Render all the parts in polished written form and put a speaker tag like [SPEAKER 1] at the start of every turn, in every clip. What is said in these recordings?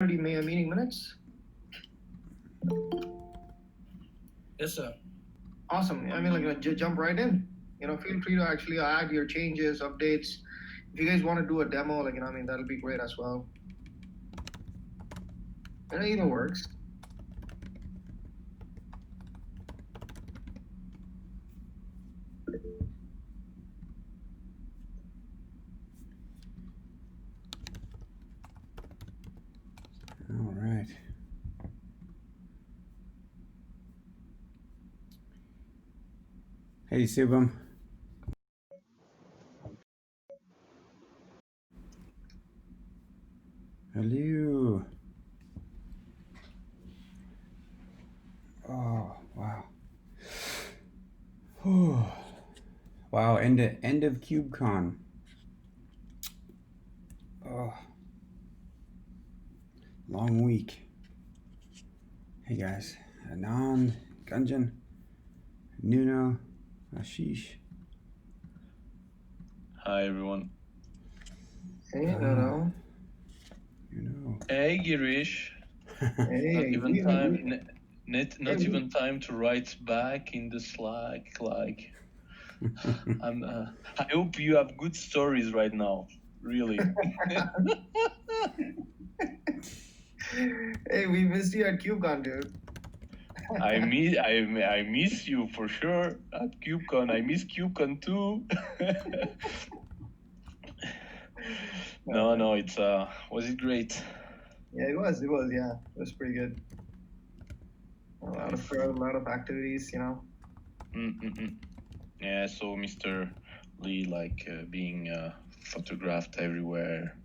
[SPEAKER 1] Meeting minutes?
[SPEAKER 2] Yes, sir.
[SPEAKER 1] Awesome. I mean, jump right in. Feel free to actually add your changes, updates. If you guys want to do a demo, that'll be great as well. And it even works.
[SPEAKER 3] All right. Hey, Subham. Hello. Oh, wow. Wow, end of KubeCon. Oh, long week. Hey guys, Anand, Gunjan, Nuno, Ashish.
[SPEAKER 2] Hi, everyone.
[SPEAKER 1] Hey, no.
[SPEAKER 2] Hey, Girish.
[SPEAKER 1] Hey,
[SPEAKER 2] Not even time. Not even time to write back in the Slack. Like, I hope you have good stories right now. Really.
[SPEAKER 1] Hey, we missed you at KubeCon, dude.
[SPEAKER 2] I miss you for sure at KubeCon. I miss KubeCon too. No, it's was it great?
[SPEAKER 1] Yeah, it was. Yeah, it was pretty good. A lot of activities,
[SPEAKER 2] Yeah, so Mr. Lee being photographed everywhere,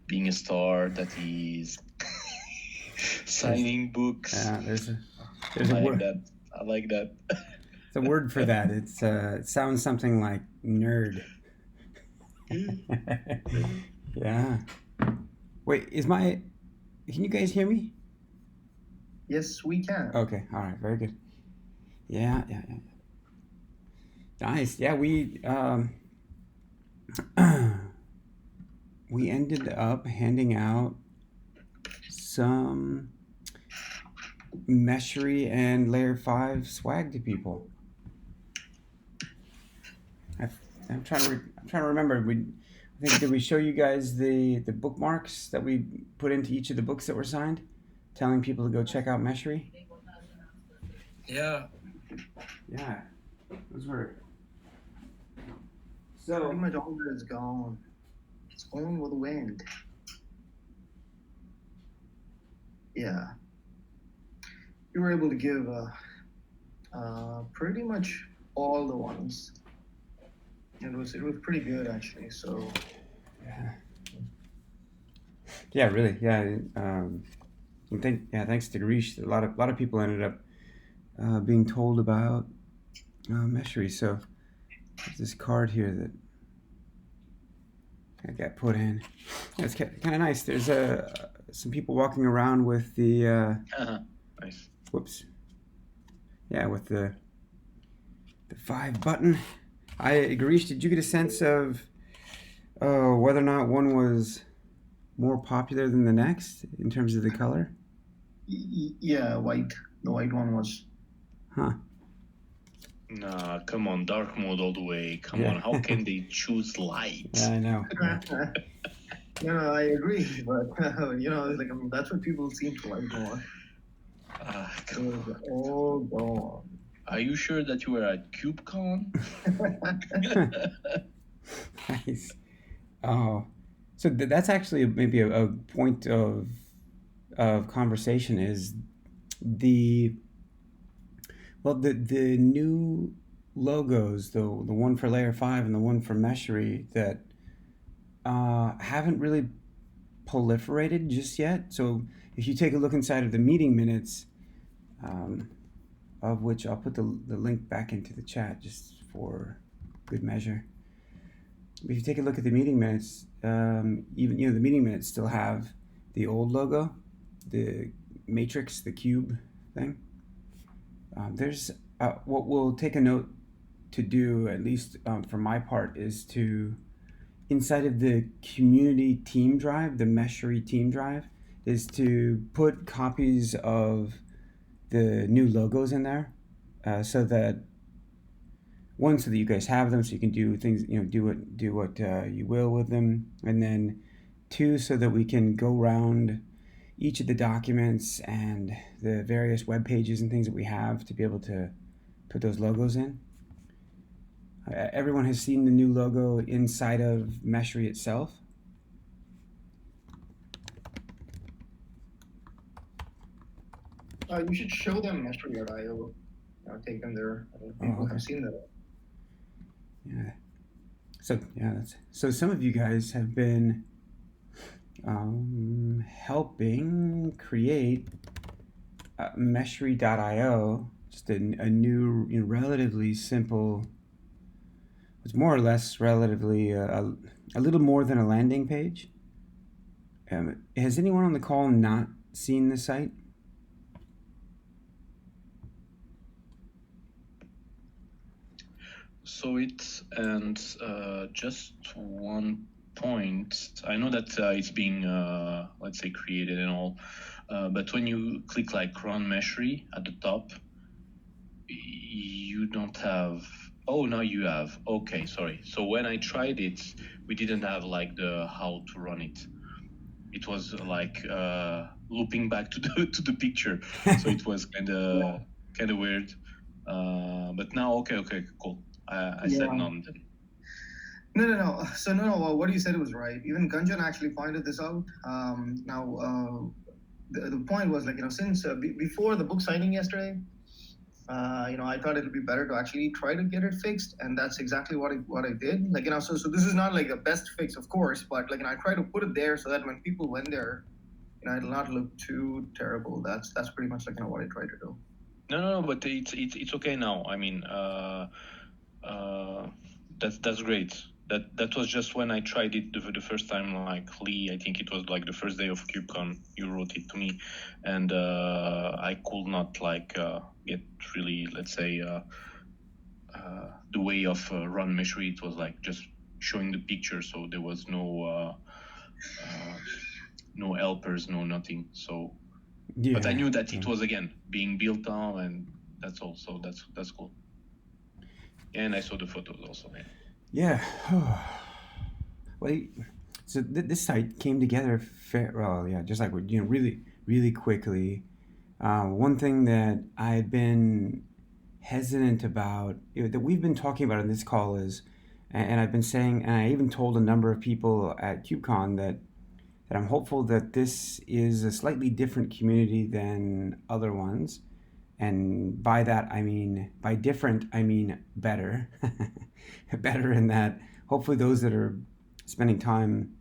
[SPEAKER 2] being a star that he's signing books.
[SPEAKER 3] Yeah, there's a
[SPEAKER 2] I like
[SPEAKER 3] word.
[SPEAKER 2] that. I like that.
[SPEAKER 3] It's a word for that. It's it sounds something like nerd. Yeah. Wait, can you guys hear me?
[SPEAKER 1] Yes, we can.
[SPEAKER 3] Okay, all right, very good. Yeah. Nice. Yeah, we we ended up handing out some Meshery and Layer 5 swag to people. I'm trying to remember. Did we show you guys the bookmarks that we put into each of the books that were signed, telling people to go check out Meshery?
[SPEAKER 2] Yeah.
[SPEAKER 3] Yeah, those were.
[SPEAKER 1] So pretty much all of it is gone. It's gone with the wind. Yeah. You were able to give pretty much all the ones. It was pretty good actually. So.
[SPEAKER 3] Yeah, really. Yeah. Thanks to Garish, a lot of people ended up being told about Meshery. So there's this card here that got put in. Yeah, it's kind of nice. There's some people walking around with the
[SPEAKER 2] Nice.
[SPEAKER 3] Whoops. Yeah, with the 5 button. Garish, did you get a sense of whether or not one was more popular than the next in terms of the color?
[SPEAKER 1] Yeah, white. The white one was.
[SPEAKER 3] Huh.
[SPEAKER 2] Nah, come on, dark mode all the way. Come on, how can they choose light?
[SPEAKER 3] Yeah, I know.
[SPEAKER 1] No, I agree, but that's what people seem to like more.
[SPEAKER 2] Come on.
[SPEAKER 1] Oh, gone.
[SPEAKER 2] Are you sure that you were at KubeCon?
[SPEAKER 3] Nice. Oh, so that's actually maybe a point of conversation is the new logos, the one for Layer 5 and the one for Meshery that haven't really proliferated just yet. So if you take a look inside of the meeting minutes, of which I'll put the link back into the chat just for good measure. If you take a look at the meeting minutes, even the meeting minutes still have the old logo, the matrix, the cube thing. There's what we'll take a note to do, at least for my part, is to inside of the community team drive, the Meshery team drive, is to put copies of the new logos in there, so that one, so that you guys have them, so you can do things, do what you will with them, and then two, so that we can go around each of the documents and the various web pages and things that we have to be able to put those logos in. Everyone has seen the new logo inside of Meshery itself.
[SPEAKER 1] You should show them Meshery.io. Take them there. People have seen that.
[SPEAKER 3] Yeah. So some of you guys have been helping create Meshery.io, just a new, relatively simple. It's more or less relatively a little more than a landing page. Has anyone on the call not seen the site?
[SPEAKER 2] So just one point. I know that it's being, let's say, created and all, but when you click like Run Meshery at the top, you don't have. Oh, now you have. Okay, sorry. So when I tried it, we didn't have like the how to run it. It was like looping back to the picture, so it was kind of weird. But now, okay, cool. I said none then.
[SPEAKER 1] No. So what you said was right. Even Gunjan actually pointed this out. The point was since before the book signing yesterday, I thought it'd be better to actually try to get it fixed, and that's exactly what I did. So this is not like the best fix, of course, but I try to put it there so that when people went there, it'll not look too terrible. That's pretty much what I try to do.
[SPEAKER 2] No, but it's okay now. I mean, that's great. That was just when I tried it the first time. Like Lee, I think it was like the first day of KubeCon. You wrote it to me, and I could not get really, let's say, the way of Run Meshery. It was like just showing the picture, so there was no helpers, no nothing. So, yeah, but I knew that it was again being built on, and that's all. So that's cool. And I saw the photos also.
[SPEAKER 3] Yeah. Well, so this site came together just like really, really quickly. One thing that I've been hesitant about, that we've been talking about in this call is, and I've been saying, and I even told a number of people at KubeCon that I'm hopeful that this is a slightly different community than other ones. And by that, by different, I mean better. Better in that hopefully those that are spending time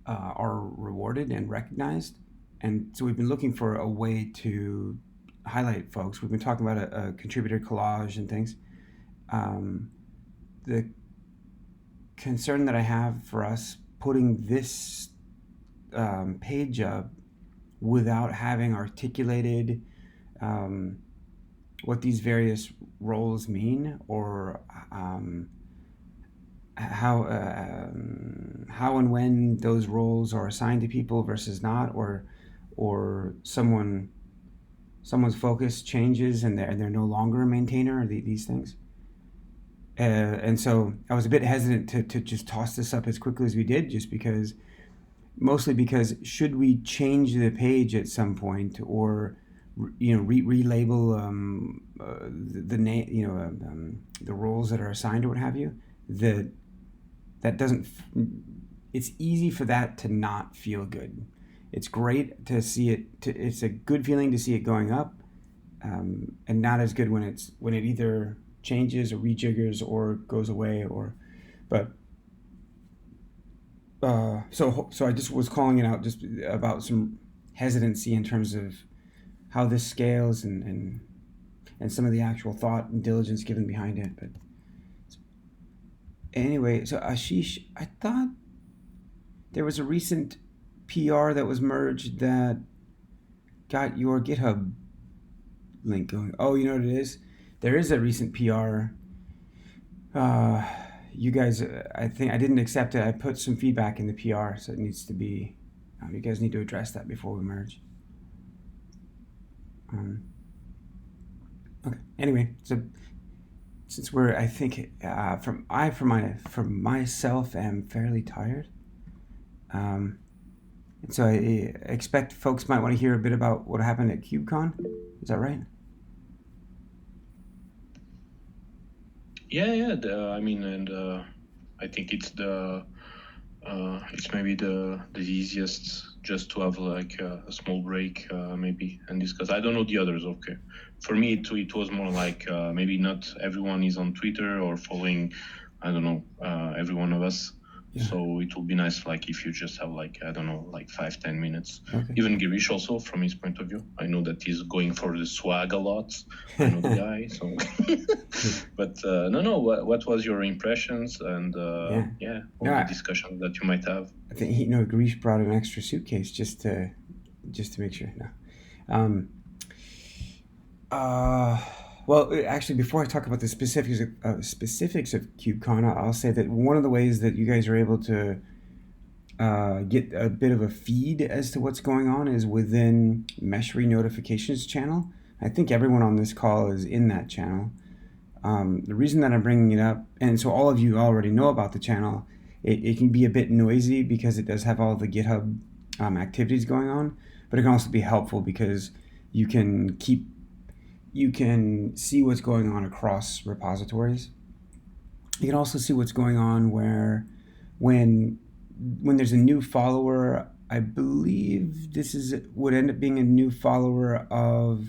[SPEAKER 3] are rewarded and recognized. And so we've been looking for a way to highlight folks. We've been talking about a contributor collage and things. The concern that I have for us putting this page up without having articulated what these various roles mean, or how and when those roles are assigned to people versus not, or someone's focus changes and they're no longer a maintainer, or these things. And so I was a bit hesitant to just toss this up as quickly as we did, mostly because should we change the page at some point, or relabel the name, the roles that are assigned or what have you, that doesn't. It's easy for that to not feel good. It's great to see it. It's a good feeling to see it going up, and not as good when it either changes or rejiggers or goes away So I just was calling it out just about some hesitancy in terms of how this scales and some of the actual thought and diligence given behind it. But anyway, so Ashish, I thought there was a recent PR that was merged that got your GitHub link going. Oh, you know what it is? There is a recent PR. You guys, I think I didn't accept it. I put some feedback in the PR, so it needs to be You guys need to address that before we merge. Okay. Anyway, so since we're, I think, for myself am fairly tired, and so I expect folks might want to hear a bit about what happened at KubeCon. Is that right?
[SPEAKER 2] Yeah. I think it's maybe the easiest just to have like a small break maybe and discuss. I don't know the others. Okay, for me it was more like maybe not everyone is on Twitter or following, I don't know, every one of us. Yeah. So it will be nice like if you just have like, I don't know, like 5-10 minutes. Okay. Even Girish also, from his point of view, I know that he's going for the swag a lot. I know the guy. So but no, what was your impressions and all the discussions that you might have?
[SPEAKER 3] I think Girish brought an extra suitcase just to make sure. No. Well, actually, before I talk about the specifics of KubeCon, I'll say that one of the ways that you guys are able to get a bit of a feed as to what's going on is within Meshery notifications channel. I think everyone on this call is in that channel. The reason that I'm bringing it up, and so all of you already know about the channel, it can be a bit noisy because it does have all the GitHub activities going on, but it can also be helpful because you can see what's going on across repositories. You can also see what's going on when there's a new follower. I believe this would end up being a new follower of,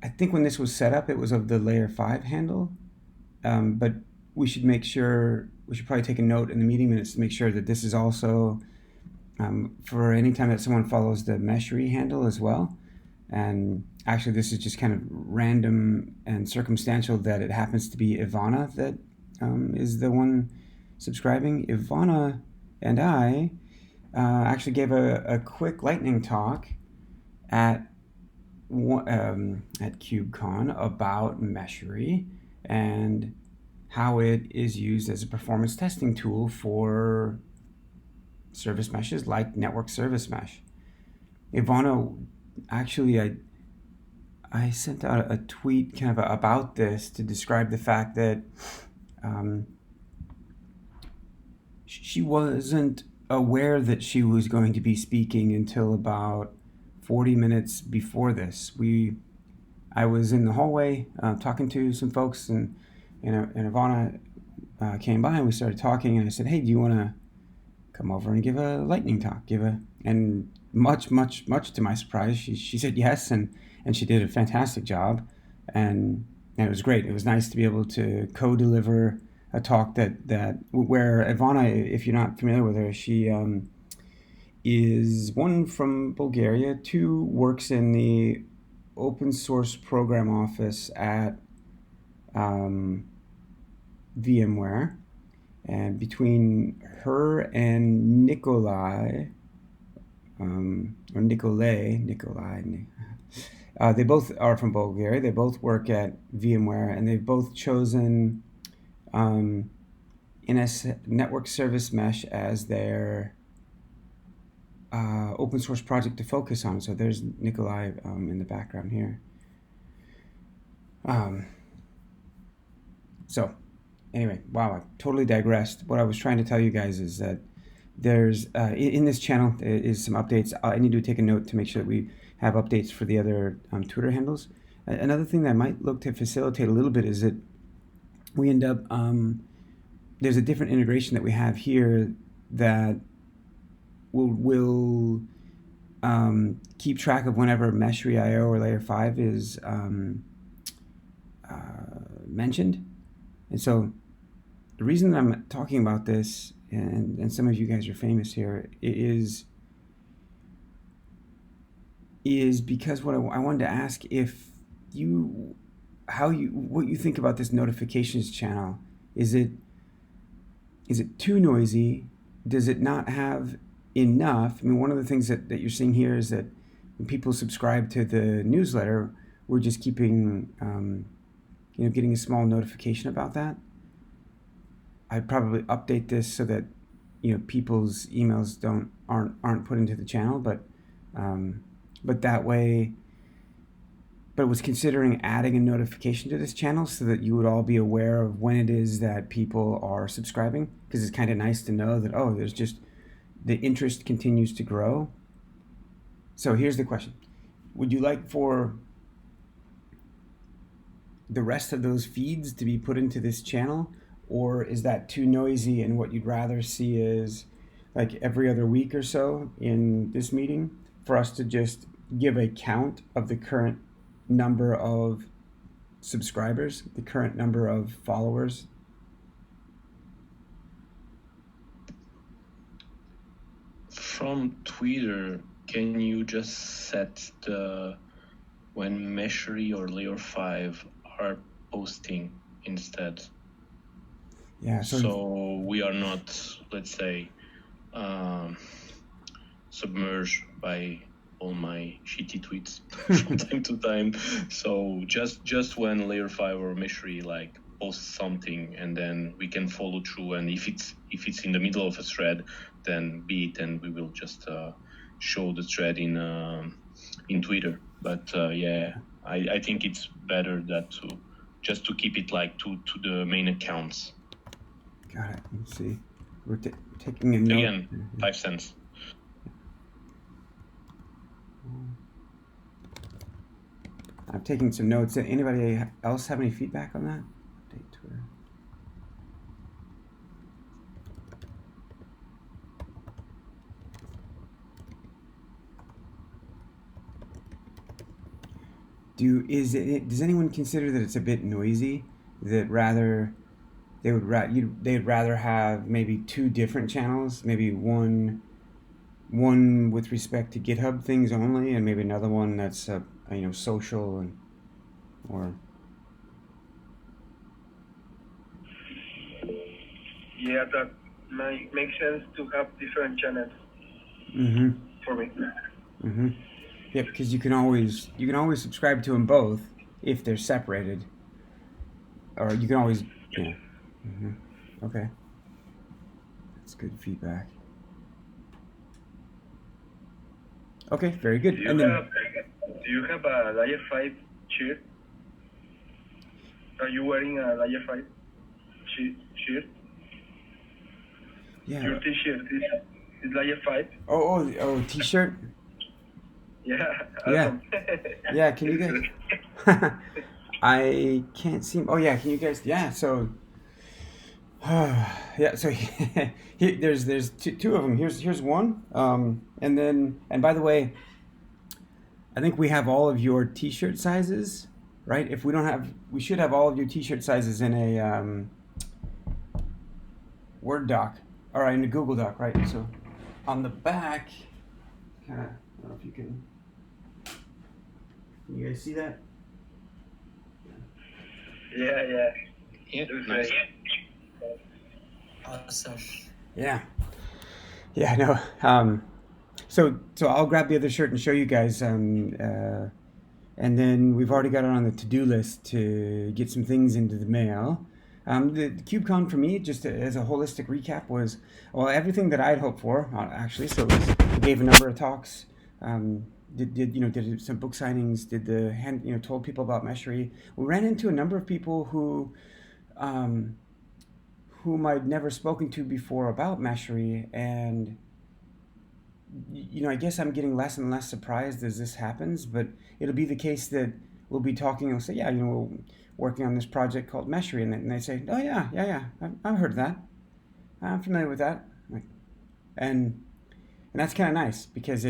[SPEAKER 3] I think when this was set up, it was of the layer 5 handle. But we should probably take a note in the meeting minutes to make sure that this is also for any time that someone follows the Meshery handle as well. And actually, this is just kind of random and circumstantial that it happens to be Ivana that is the one subscribing. Ivana and I actually gave a quick lightning talk at KubeCon about Meshery and how it is used as a performance testing tool for service meshes like network service mesh. Ivana, actually, I sent out a tweet kind of about this to describe the fact that she wasn't aware that she was going to be speaking until about 40 minutes before this. I was in the hallway talking to some folks, and Ivana came by and we started talking, and I said, "Hey, do you want to come over and give a lightning talk?" And much to my surprise, she said yes, and she did a fantastic job, and it was great. It was nice to be able to co-deliver a talk where Ivana, if you're not familiar with her, she is one from Bulgaria, two works in the open source program office at VMware, and between her and Nikolai, they both are from Bulgaria. They both work at VMware, and they've both chosen NS Network Service Mesh as their open source project to focus on. So there's Nikolai in the background here. So anyway, wow, I totally digressed. What I was trying to tell you guys is that there's in this channel is some updates. I need to take a note to make sure that we have updates for the other Twitter handles. Another thing that I might look to facilitate a little bit is that we end up there's a different integration that we have here that will keep track of whenever Meshery IO or Layer 5 is mentioned. And so the reason that I'm talking about this, and some of you guys are famous here, is because what I wanted to ask what you think about this notifications channel. Is it too noisy? Does it not have enough? I mean, one of the things that you're seeing here is that when people subscribe to the newsletter, we're just keeping, getting a small notification about that. I'd probably update this so that, people's emails aren't put into the channel, but that way. But it was considering adding a notification to this channel so that you would all be aware of when it is that people are subscribing, because it's kind of nice to know that, there's just the interest continues to grow. So here's the question. Would you like for the rest of those feeds to be put into this channel, or is that too noisy, and what you'd rather see is like every other week or so in this meeting for us to just give a count of the current number of subscribers, the current number of followers?
[SPEAKER 2] From Twitter, can you just set when Meshery or Layer 5 are posting instead?
[SPEAKER 3] Yeah.
[SPEAKER 2] So we are not, let's say, submerged by all my shitty tweets from time to time. So just when Layer 5 or Meshery like posts something, and then we can follow through. And if it's in the middle of a thread, then be it, and we will just show the thread in Twitter. But I think it's better that to keep it like to the main accounts.
[SPEAKER 3] Got it. Let's see. We're taking a note.
[SPEAKER 2] Again, 5 cents.
[SPEAKER 3] I'm taking some notes. Anybody else have any feedback on that? Update Twitter. Does anyone consider that it's a bit noisy? That they'd rather have maybe 2 different channels, maybe one with respect to GitHub things only, and maybe another one that's social or.
[SPEAKER 4] Yeah, that makes sense to have different channels. For me.
[SPEAKER 3] Yeah, because you can always subscribe to them both if they're separated, or you can always Okay, that's good feedback. Okay, very good.
[SPEAKER 4] Do you have a Layer 5 shirt? Are you wearing a Layer 5 shirt?
[SPEAKER 3] Yeah.
[SPEAKER 4] Your T-shirt is Layer 5?
[SPEAKER 3] Oh, T-shirt?
[SPEAKER 4] Yeah. Awesome.
[SPEAKER 3] Yeah, can you guys... I can't see... Oh, yeah, can you guys... Yeah, so... yeah, so there's two of them. Here's one. And by the way, I think we have all of your T-shirt sizes, right? If we don't have... We should have all of your T-shirt sizes in a Word doc. All right, in a Google Doc, right? So on the back... I don't know if you can... Can you guys see that?
[SPEAKER 4] Yeah.
[SPEAKER 2] Yeah, nice.
[SPEAKER 5] Awesome.
[SPEAKER 3] Yeah, no. So I'll grab the other shirt and show you guys. And then we've already got it on the to-do list to get some things into the mail. The KubeCon for me, just as a holistic recap, was everything that I'd hoped for actually. So we gave a number of talks. Did some book signings, told people about Meshery. We ran into a number of people whom I'd never spoken to before about Meshery, and I guess I'm getting less and less surprised as this happens, but it'll be the case that we'll be talking and we'll say, we're working on this project called Meshery, and they say, oh yeah, I've heard of that. I'm familiar with that. And that's kind of nice because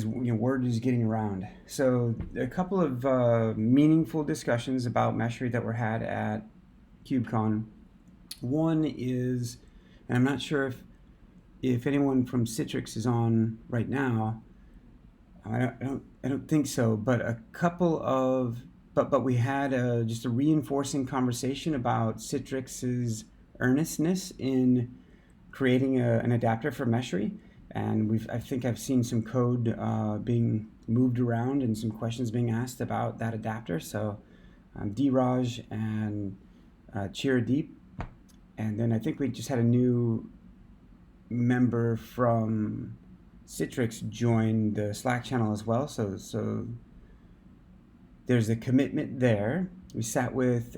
[SPEAKER 3] word is getting around. So a couple of meaningful discussions about Meshery that were had at KubeCon. One is, and I'm not sure if anyone from Citrix is on right now. I don't think so. But a couple of but we had just a reinforcing conversation about Citrix's earnestness in creating an adapter for Meshery. And I think I've seen some code being moved around and some questions being asked about that adapter. So Diraj and Chiradeep And then I think we just had a new member from Citrix join the Slack channel as well. So there's a commitment there. We sat with,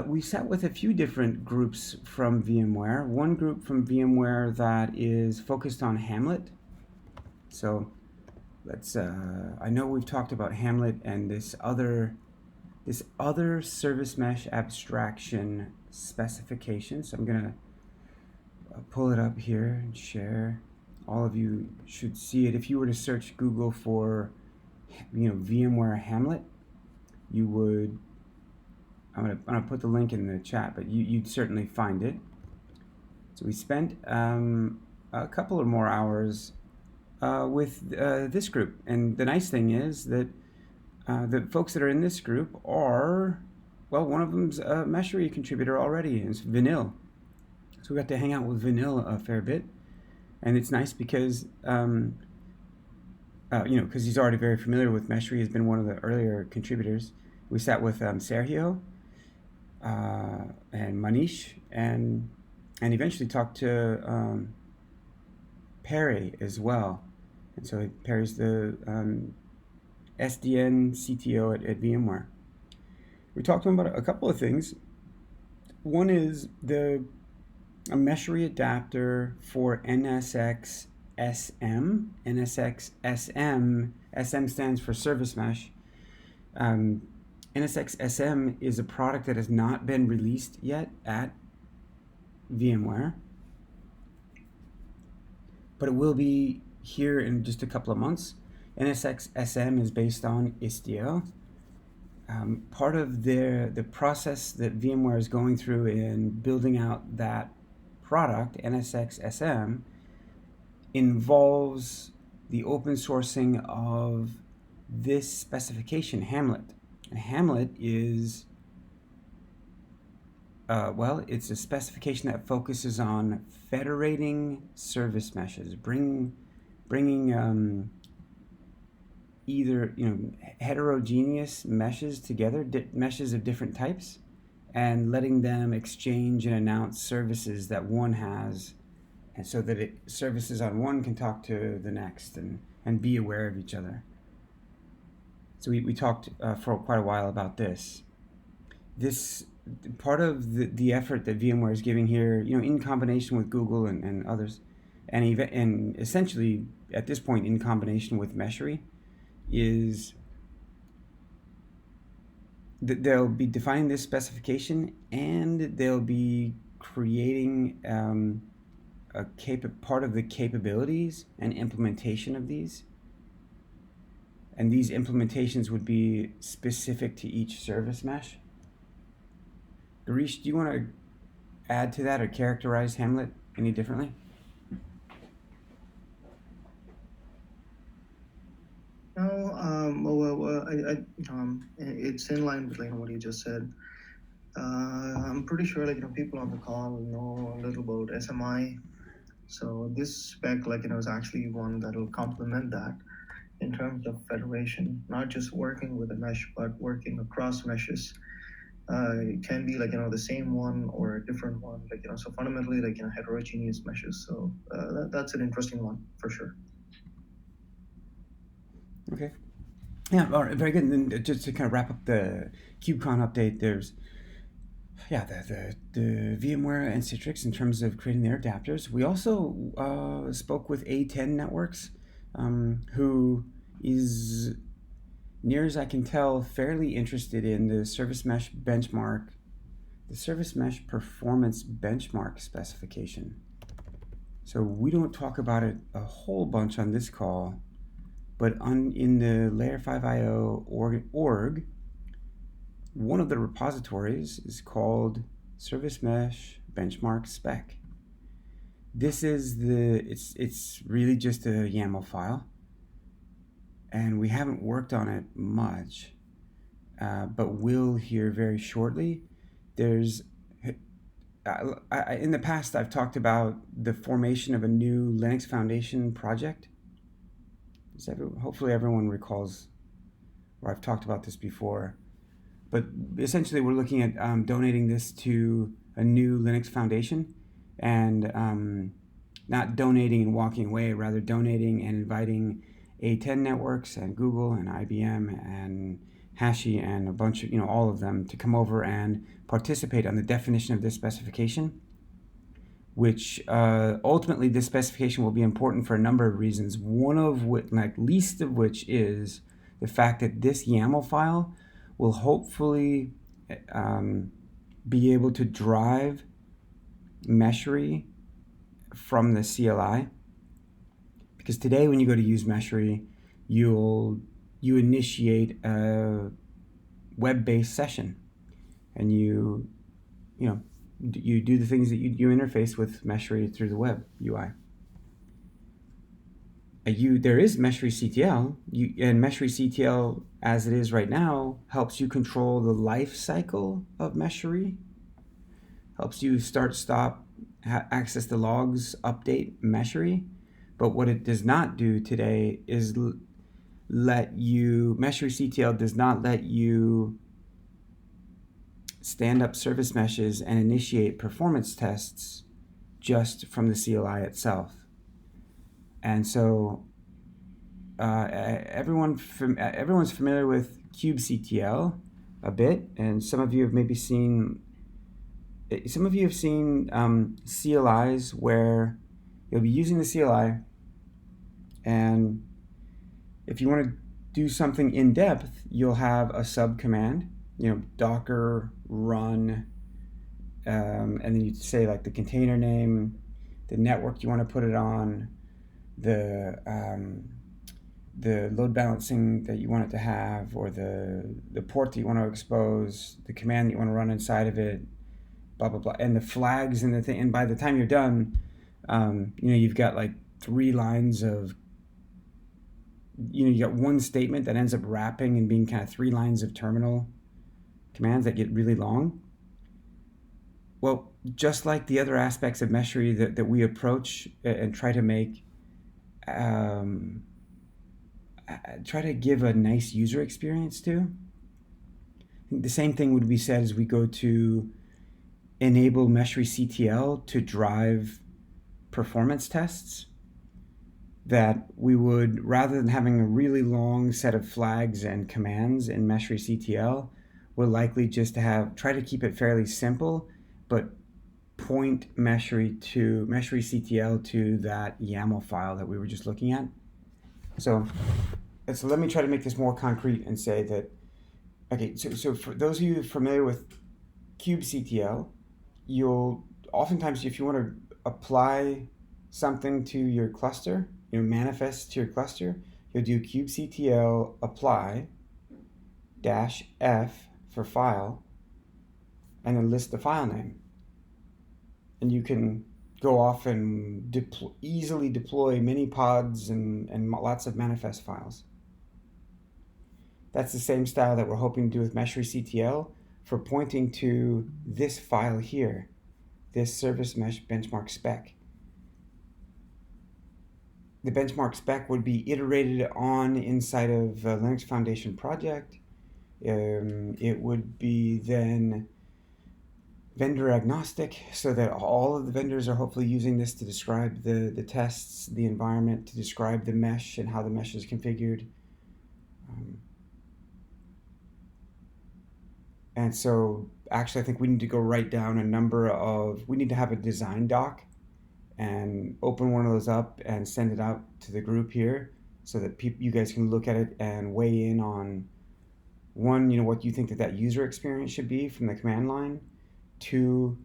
[SPEAKER 3] we sat with a few different groups from VMware. One group from VMware that is focused on Hamlet. So let's. I know we've talked about Hamlet and this other service mesh abstraction specification. So I'm gonna pull it up here and share. All of you should see it. If you were to search Google for, VMware Hamlet, you would. I'm gonna put the link in the chat, but you'd certainly find it. So we spent a couple of more hours with this group, and the nice thing is that the folks that are in this group are, one of them's a Meshery contributor already, and it's Vanil. So we got to hang out with Vanil a fair bit, and it's nice because because he's already very familiar with Meshery. He's been one of the earlier contributors. We sat with Sergio and Manish, and eventually talked to Perry as well. And so Perry's the SDN CTO at VMware. We talked to him about a couple of things. One is a Meshery adapter for NSX SM. NSX SM. SM stands for Service Mesh. NSX SM is a product that has not been released yet at VMware, but it will be here in just a couple of months. NSX SM is based on Istio. Part of the process that VMware is going through in building out that product, NSX SM, involves the open sourcing of this specification, Hamlet. And Hamlet is, it's a specification that focuses on federating service meshes, bringing either heterogeneous meshes together, meshes of different types, and letting them exchange and announce services that one has, and so that services on one can talk to the next and be aware of each other. So we talked for quite a while about this. This part of the effort that VMware is giving here, in combination with Google and others, and essentially at this point in combination with Meshery, is that they'll be defining this specification, and they'll be creating part of the capabilities and implementation of these. And these implementations would be specific to each service mesh. Garish, do you want to add to that or characterize Hamlet any differently?
[SPEAKER 1] No, it's in line with what you just said. I'm pretty sure people on the call know a little about SMI. So this spec is actually one that will complement that in terms of federation, not just working with a mesh, but working across meshes. It can be the same one or a different one, so fundamentally heterogeneous meshes. So that's an interesting one for sure.
[SPEAKER 3] Okay. Yeah, all right, very good. And then just to kind of wrap up the KubeCon update, there's the VMware and Citrix in terms of creating their adapters. We also spoke with A10 Networks, who is, near as I can tell, fairly interested in the Service Mesh benchmark, the Service Mesh performance benchmark specification. So we don't talk about it a whole bunch on this call, but in the Layer 5IO org, one of the repositories is called Service Mesh Benchmark Spec. This is it's really just a YAML file, and we haven't worked on it much, but will here very shortly. There's in the past I've talked about the formation of a new Linux Foundation project. Hopefully everyone recalls, or I've talked about this before. but essentially we're looking at donating this to a new Linux foundation, and not donating and walking away, rather donating and inviting A10 Networks and Google and IBM and Hashi and a bunch of, all of them to come over and participate on the definition of this specification, which ultimately this specification will be important for a number of reasons, one of which, least of which, is the fact that this YAML file will hopefully be able to drive Meshery from the CLI. Because today when you go to use Meshery, you initiate a web-based session, and you do the things that you interface with Meshery through the web UI. There is Meshery CTL, and Meshery CTL, as it is right now, helps you control the life cycle of Meshery, helps you start, stop, access the logs, update Meshery. But what it does not do today is Meshery CTL does not let you stand up service meshes and initiate performance tests just from the CLI itself. And so everyone's familiar with kubectl a bit, and some of you have seen CLIs where you'll be using the CLI, and if you want to do something in depth, you'll have a sub command, docker run, and then you say like the container name, the network you want to put it on, the load balancing that you want it to have, or the port that you want to expose, the command that you want to run inside of it, blah blah blah, and the flags and the thing. And by the time you're done, you've got like 3 lines of, you got one statement that ends up wrapping and being kind of 3 lines of terminal commands that get really long. Well, just like the other aspects of Meshery that we approach and try to make, try to give a nice user experience to, I think the same thing would be said as we go to enable Meshery CTL to drive performance tests, that we would, rather than having a really long set of flags and commands in Meshery CTL, we're likely just to try to keep it fairly simple, but point Meshery CTL to that YAML file that we were just looking at. So let me try to make this more concrete and say that, okay, so for those of you familiar with kubectl, you'll oftentimes, if you want to apply something to your cluster, manifest to your cluster, you'll do kubectl apply -f for file, and then list the file name. And you can go off and easily deploy many pods and lots of manifest files. That's the same style that we're hoping to do with Meshery CTL for pointing to this file here, this service mesh benchmark spec. The benchmark spec would be iterated on inside of a Linux Foundation project. It would be then vendor agnostic, so that all of the vendors are hopefully using this to describe the tests, the environment, to describe the mesh and how the mesh is configured. And so actually I think we need to go write down we need to have a design doc and open one of those up and send it out to the group here, so that you guys can look at it and weigh in on, one, what you think that user experience should be from the command line. 2,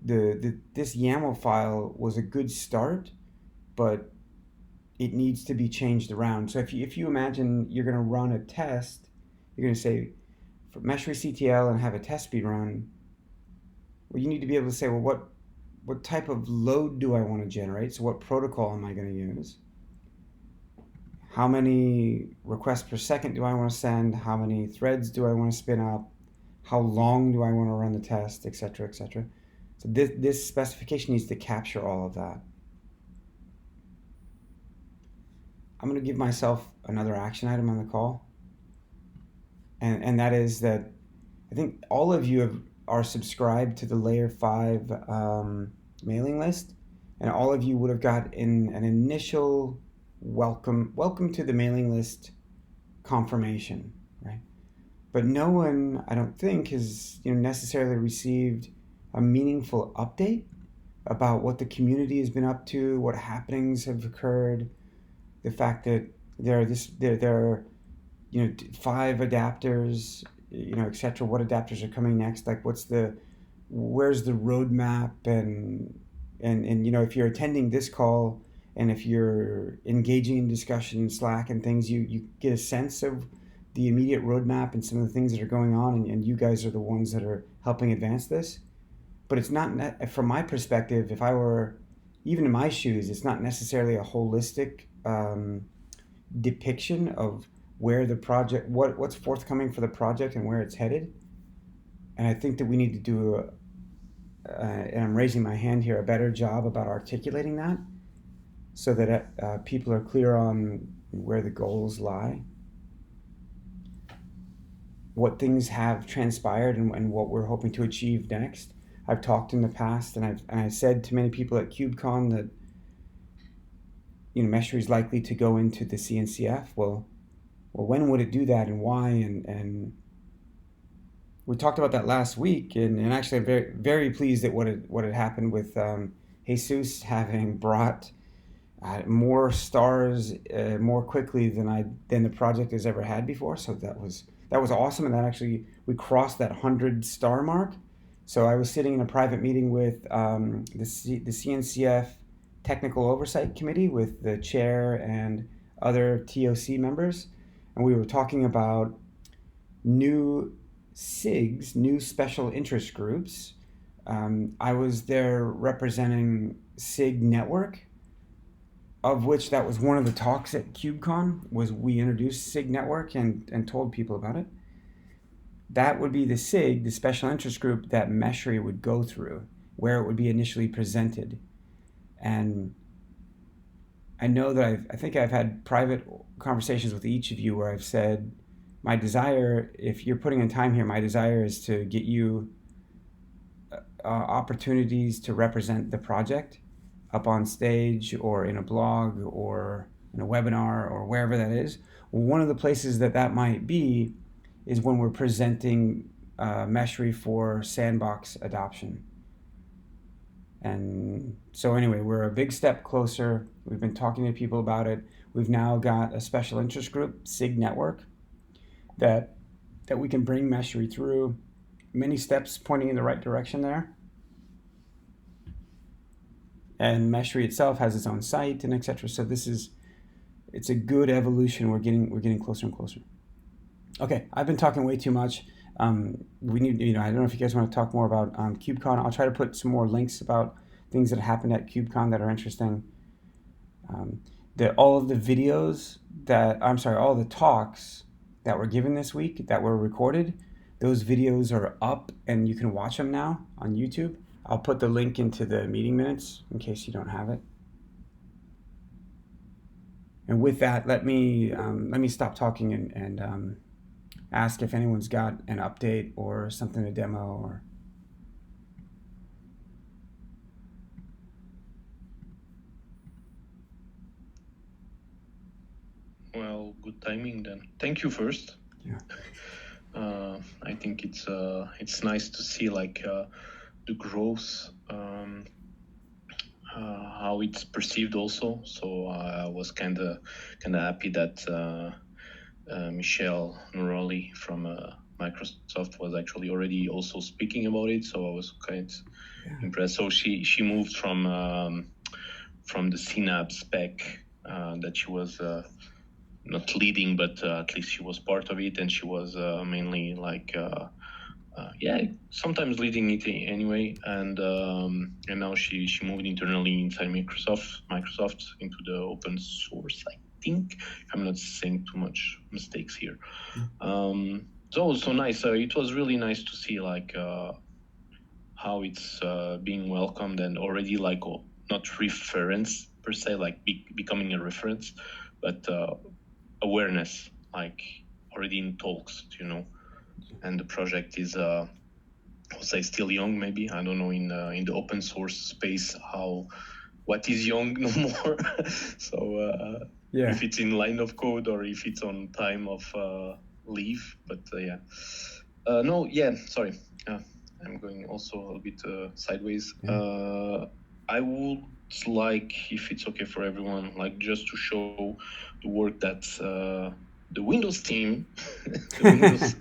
[SPEAKER 3] this YAML file was a good start, but it needs to be changed around. So if you imagine you're going to run a test, you're going to say for Meshery CTL and have a test speed run, well, you need to be able to say, well, what type of load do I want to generate? So what protocol am I going to use? How many requests per second do I want to send? How many threads do I want to spin up? How long do I want to run the test, etc., etc. So this specification needs to capture all of that. I'm going to give myself another action item on the call, and that is that I think all of you are subscribed to the Layer 5 mailing list, and all of you would have got an initial welcome to the mailing list confirmation, right? But no one, I don't think, has necessarily received a meaningful update about what the community has been up to, what happenings have occurred, the fact that there are 5 adapters, etc. What adapters are coming next? Like, where's the roadmap? And if you're attending this call and if you're engaging in discussion in Slack and things, you get a sense of the immediate roadmap and some of the things that are going on, and you guys are the ones that are helping advance this. But it's not, from my perspective, if I were even in my shoes, it's not necessarily a holistic depiction of where the project, what's forthcoming for the project and where it's headed. And I think that we need to do and I'm raising my hand here, a better job about articulating that so that people are clear on where the goals lie, what things have transpired, and what we're hoping to achieve next. I've talked in the past, and I've said to many people at KubeCon that Meshery is likely to go into the CNCF. Well, when would it do that, and why? And we talked about that last week, and actually I'm very, very pleased at what had happened with Jesus having brought more stars more quickly than the project has ever had before. So that was awesome, and that actually we crossed that 100 star mark. So I was sitting in a private meeting with the CNCF Technical Oversight Committee with the chair and other TOC members, and we were talking about new SIGs, new special interest groups. I was there representing SIG Network, of which that was one of the talks at KubeCon, was we introduced SIG Network and told people about it. That would be the SIG, the special interest group that Meshery would go through, where it would be initially presented. And I know that I think I've had private conversations with each of you where I've said, my desire, if you're putting in time here, my desire is to get you opportunities to represent the project up on stage or in a blog or in a webinar or wherever that is. One of the places that might be is when we're presenting Meshery for sandbox adoption. And so anyway, we're a big step closer. We've been talking to people about it. We've now got a special interest group, SIG Network, that we can bring Meshery through. Many steps pointing in the right direction there. And Meshery itself has its own site and etc. So it's a good evolution. We're getting closer and closer. Okay, I've been talking way too much. We need, I don't know if you guys want to talk more about KubeCon. I'll try to put some more links about things that happened at KubeCon that are interesting. All of the videos all the talks that were given this week that were recorded, those videos are up and you can watch them now on YouTube. I'll put the link into the meeting minutes in case you don't have it. And with that, let me stop talking and ask if anyone's got an update or something to demo or.
[SPEAKER 2] Well, good timing then. Thank you first.
[SPEAKER 3] Yeah.
[SPEAKER 2] I think it's nice to see the growth, how it's perceived also. So I was kind of happy that Michelle Noroli from Microsoft was actually already also speaking about it. So I was quite impressed. So she moved from the CNAB spec that she was not leading, but at least she was part of it, and she was mainly sometimes leading it anyway. And now she moved internally inside Microsoft into the open source. I think I'm not saying too much mistakes here. So nice. It was really nice to see how it's being welcomed and already not reference per se, becoming a reference, but awareness, already in talks, and the project is I would say still young. Maybe I don't know in the open source space what is young no more. So if it's in line of code or if it's on time of leave, but sorry. I'm going also a little bit sideways. I would like, if it's okay for everyone, like just to show the work that the Windows team, the Windows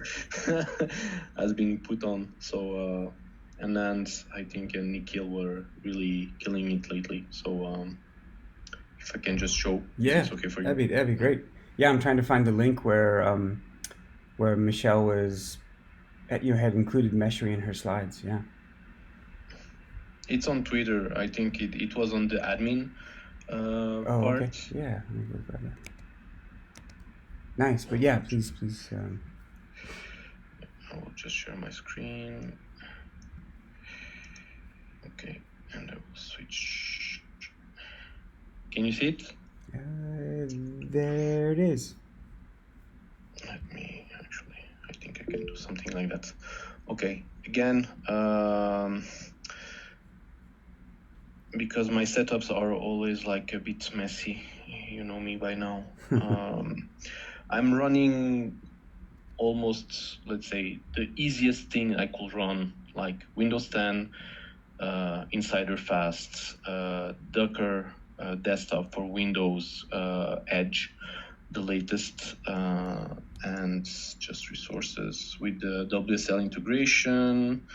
[SPEAKER 2] has been put on. So and I think Nikhil were really killing it lately. So if I can just show, if it's okay for you.
[SPEAKER 3] That'd be great. Yeah, I'm trying to find the link where Michelle was, had included Meshery in her slides. Yeah.
[SPEAKER 2] It's on Twitter. I think it was on the admin part.
[SPEAKER 3] Okay. Yeah. Let me go grab that. Nice, but yeah, please.
[SPEAKER 2] I will just share my screen. Okay, and I will switch. Can you see it?
[SPEAKER 3] There it is.
[SPEAKER 2] Let me I think I can do something like that. Okay, again, because my setups are always like a bit messy, you know me by now. I'm running almost, let's say, the easiest thing I could run, like Windows 10, Insider Fast, Docker desktop for Windows, Edge, the latest, and just resources with the WSL integration.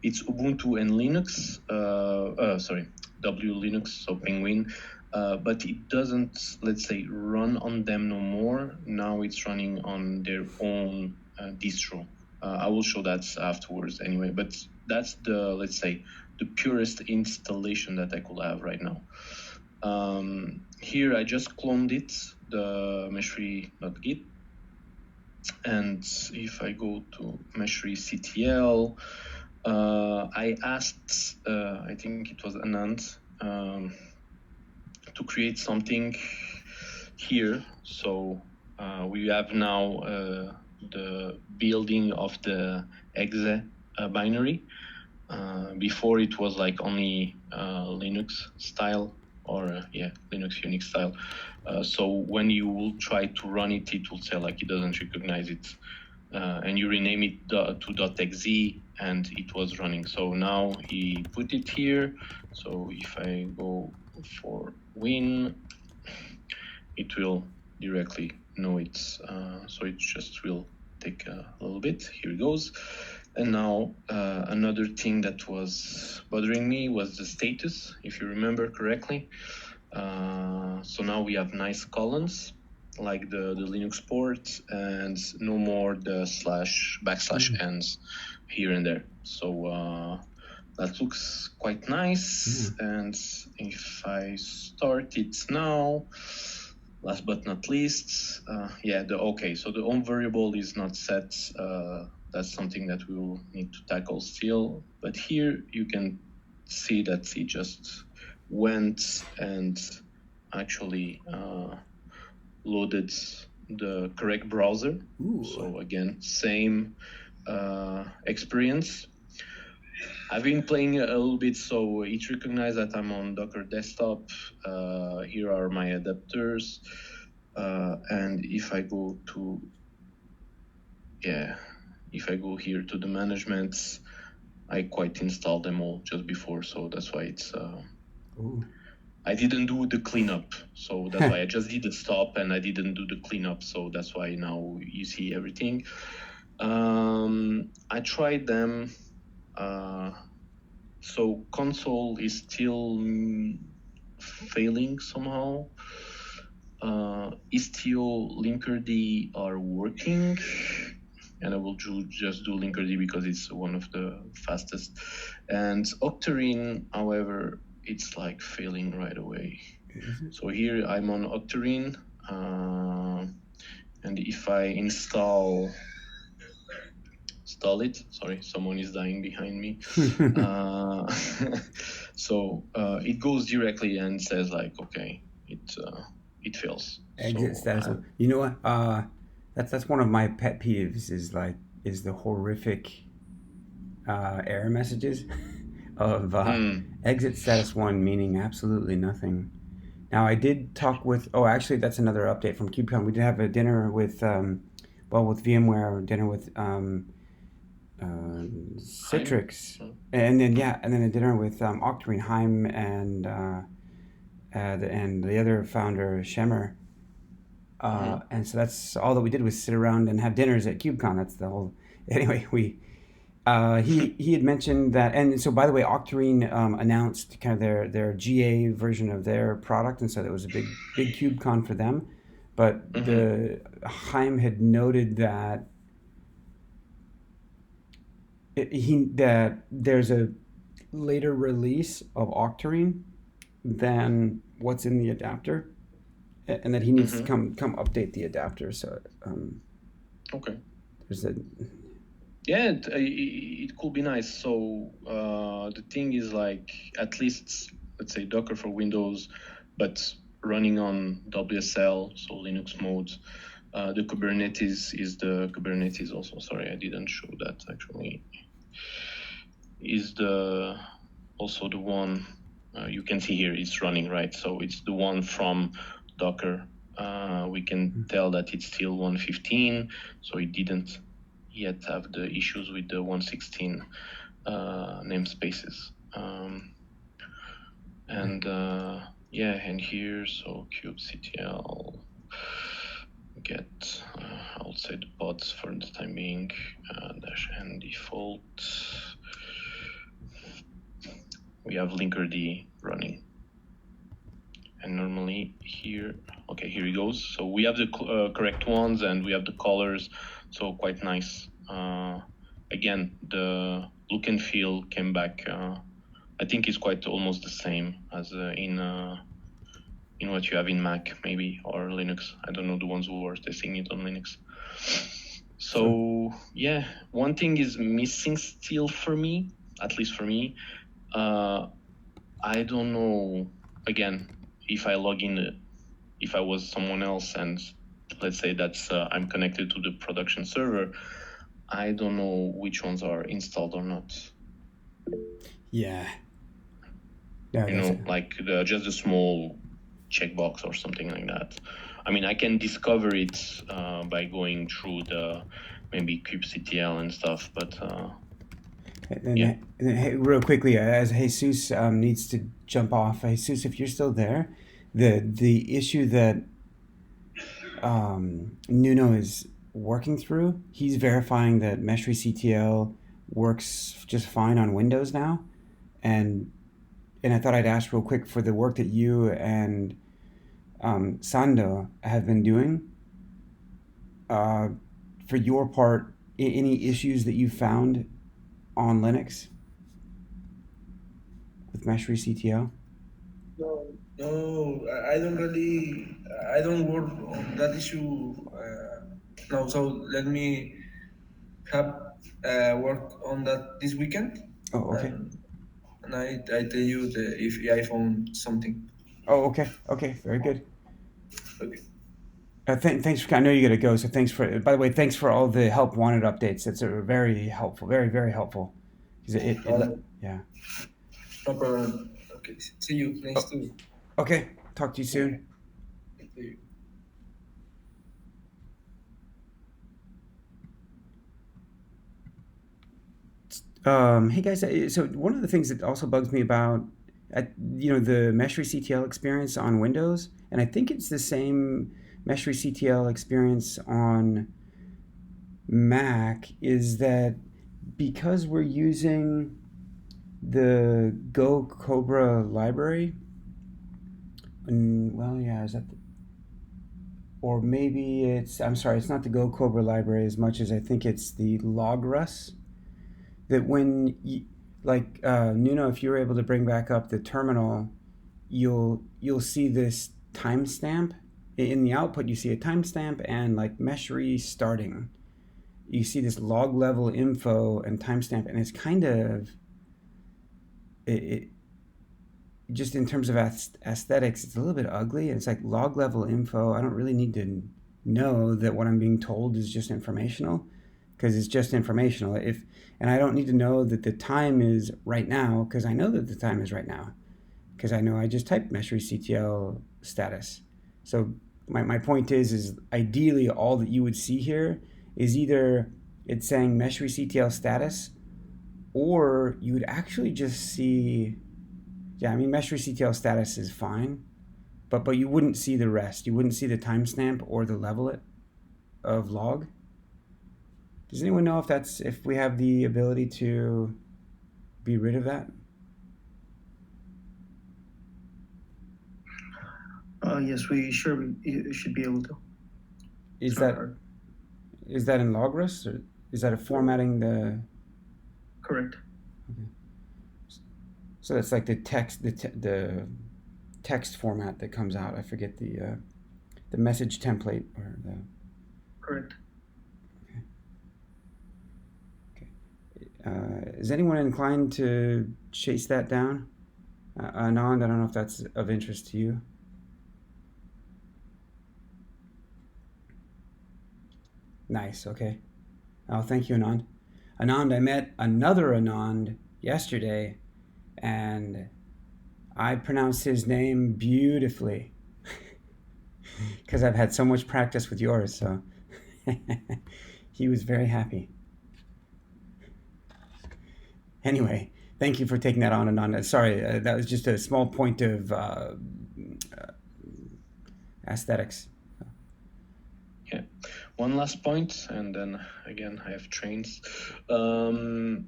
[SPEAKER 2] It's Ubuntu and Linux, W Linux, so Penguin, but it doesn't, let's say, run on them no more. Now it's running on their own distro. I will show that afterwards anyway, but that's the, let's say, the purest installation that I could have right now. Here I just cloned it, the Meshery.git, and if I go to Meshery CTL, I asked, I think it was Anand, to create something here. So we have now the building of the exe binary. Before it was like only Linux style or Linux Unix style. So when you will try to run it, it will say like it doesn't recognize it. And you rename it to .exe and it was running. So now he put it here. So if I go for win, it will directly know it's, so it just will take a little bit. Here it goes. And now another thing that was bothering me was the status, if you remember correctly. So now we have nice columns like the Linux port and no more the / ends here and there. So that looks quite nice. And if I start it now, last but not least, so the home variable is not set. That's something that we will need to tackle still. But here you can see that it just went and actually loaded the correct browser. So again, same experience. I've been playing a little bit, so it recognized that I'm on Docker desktop. Here are my adapters. And if I go here to the management, I quite installed them all just before, so that's why it's. I didn't do the cleanup, so that's why I just did the stop and I didn't do the cleanup, so that's why now you see everything. I tried them. So console is still failing somehow. Istio, Linkerd are working, and I will just do Linkerd because it's one of the fastest. And Octarine, however, it's like failing right away. So here I'm on Octarine, and if I install it, sorry, someone is dying behind me. So it goes directly and says like, okay, it fails.
[SPEAKER 3] Exit status. You know what? That's one of my pet peeves is the horrific error messages of exit status 1 meaning absolutely nothing. Now I did talk with. Oh, actually, that's another update from KubeCon. We did have a dinner with with VMware, dinner with Citrix, and then a dinner with Octarine, Heim, and the other founder Shemmer. And so that's all that we did was sit around and have dinners at KubeCon. That's the whole. Anyway, he had mentioned that, and so by the way, Octarine announced kind of their GA version of their product, and so that was a big KubeCon for them. But the Heim had noted that that there's a later release of Octarine than what's in the adapter, and that he needs to come update the adapter. So
[SPEAKER 2] okay,
[SPEAKER 3] there's a.
[SPEAKER 2] Yeah, it could be nice. So the thing is, like, at least, let's say, Docker for Windows, but running on WSL, so Linux mode. The Kubernetes is the Kubernetes also. Sorry, I didn't show that actually. Is also the one you can see here is running, right? So it's the one from Docker. We can tell that it's still 115, so it didn't yet have the issues with the 116 namespaces. And here, so kubectl get outside the pods for the time being, -n default. We have linkerd running. And normally here, okay, here it goes. So we have the correct ones and we have the colors, so quite nice. Again, the look and feel came back. I think it's quite almost the same as in what you have in Mac maybe, or Linux. I don't know the ones who are testing it on Linux. So yeah, one thing is missing still for me, at least for me. I don't know, again, if I log in, if I was someone else and let's say that's I'm connected to the production server, I don't know which ones are installed or not.
[SPEAKER 3] Yeah,
[SPEAKER 2] like just a small checkbox or something like that. I mean, I can discover it by going through the maybe kubectl and stuff, but
[SPEAKER 3] and hey, real quickly, as Jesus needs to jump off. Jesus, if you're still there, the issue that Nuno is working through, he's verifying that Meshery CTL works just fine on Windows now, and I thought I'd ask real quick for the work that you and Sando have been doing. For your part, any issues that you found on Linux with Meshery CTL?
[SPEAKER 5] No, I don't work on that issue now. So let me have work on that this weekend.
[SPEAKER 3] Oh, okay.
[SPEAKER 5] And I tell you if I found something.
[SPEAKER 3] Oh, okay. Okay, very good.
[SPEAKER 5] Okay.
[SPEAKER 3] Thanks for. I know you got to go, so thanks for. By the way, thanks for all the help wanted updates. It's very helpful, very helpful. Yeah.
[SPEAKER 5] No problem. Okay. See you next week.
[SPEAKER 3] Okay. Talk to you soon. Hey guys, so one of the things that also bugs me about, the Meshery CTL experience on Windows, and I think it's the same Meshery CTL experience on Mac, is that because we're using the Go Cobra library, is that or maybe I'm sorry, it's not the Go Cobra library as much as I think it's the Logrus. That when you, Nuno, if you're able to bring back up the terminal, you'll see this timestamp in the output. You see a timestamp and like Meshery starting. You see this log level info and timestamp, and it's kind of it just in terms of aesthetics, it's a little bit ugly. It's like log level info. I don't really need to know that what I'm being told is just informational, because it's just informational. And I don't need to know that the time is right now, because I know that the time is right now, because I know I just typed Meshery CTL status. So my point is ideally all that you would see here is either it's saying Meshery CTL status, or you would actually just see, Meshery CTL status is fine, but you wouldn't see the rest. You wouldn't see the timestamp or the level of log. Does anyone know if we have the ability to be rid of that?
[SPEAKER 1] Yes, we should be able to.
[SPEAKER 3] Is that in Logrus, or is that a formatting the?
[SPEAKER 1] Correct.
[SPEAKER 3] Okay. So that's like the text format that comes out. I forget the message template or the.
[SPEAKER 1] Correct.
[SPEAKER 3] Is anyone inclined to chase that down? Anand, I don't know if that's of interest to you. Nice, okay. Oh, thank you, Anand. Anand, I met another Anand yesterday, and I pronounced his name beautifully because I've had so much practice with yours, so he was very happy. Anyway, thank you for taking that on, Anand. Sorry, that was just a small point of aesthetics.
[SPEAKER 2] Yeah. One last point, and then again I have trains. I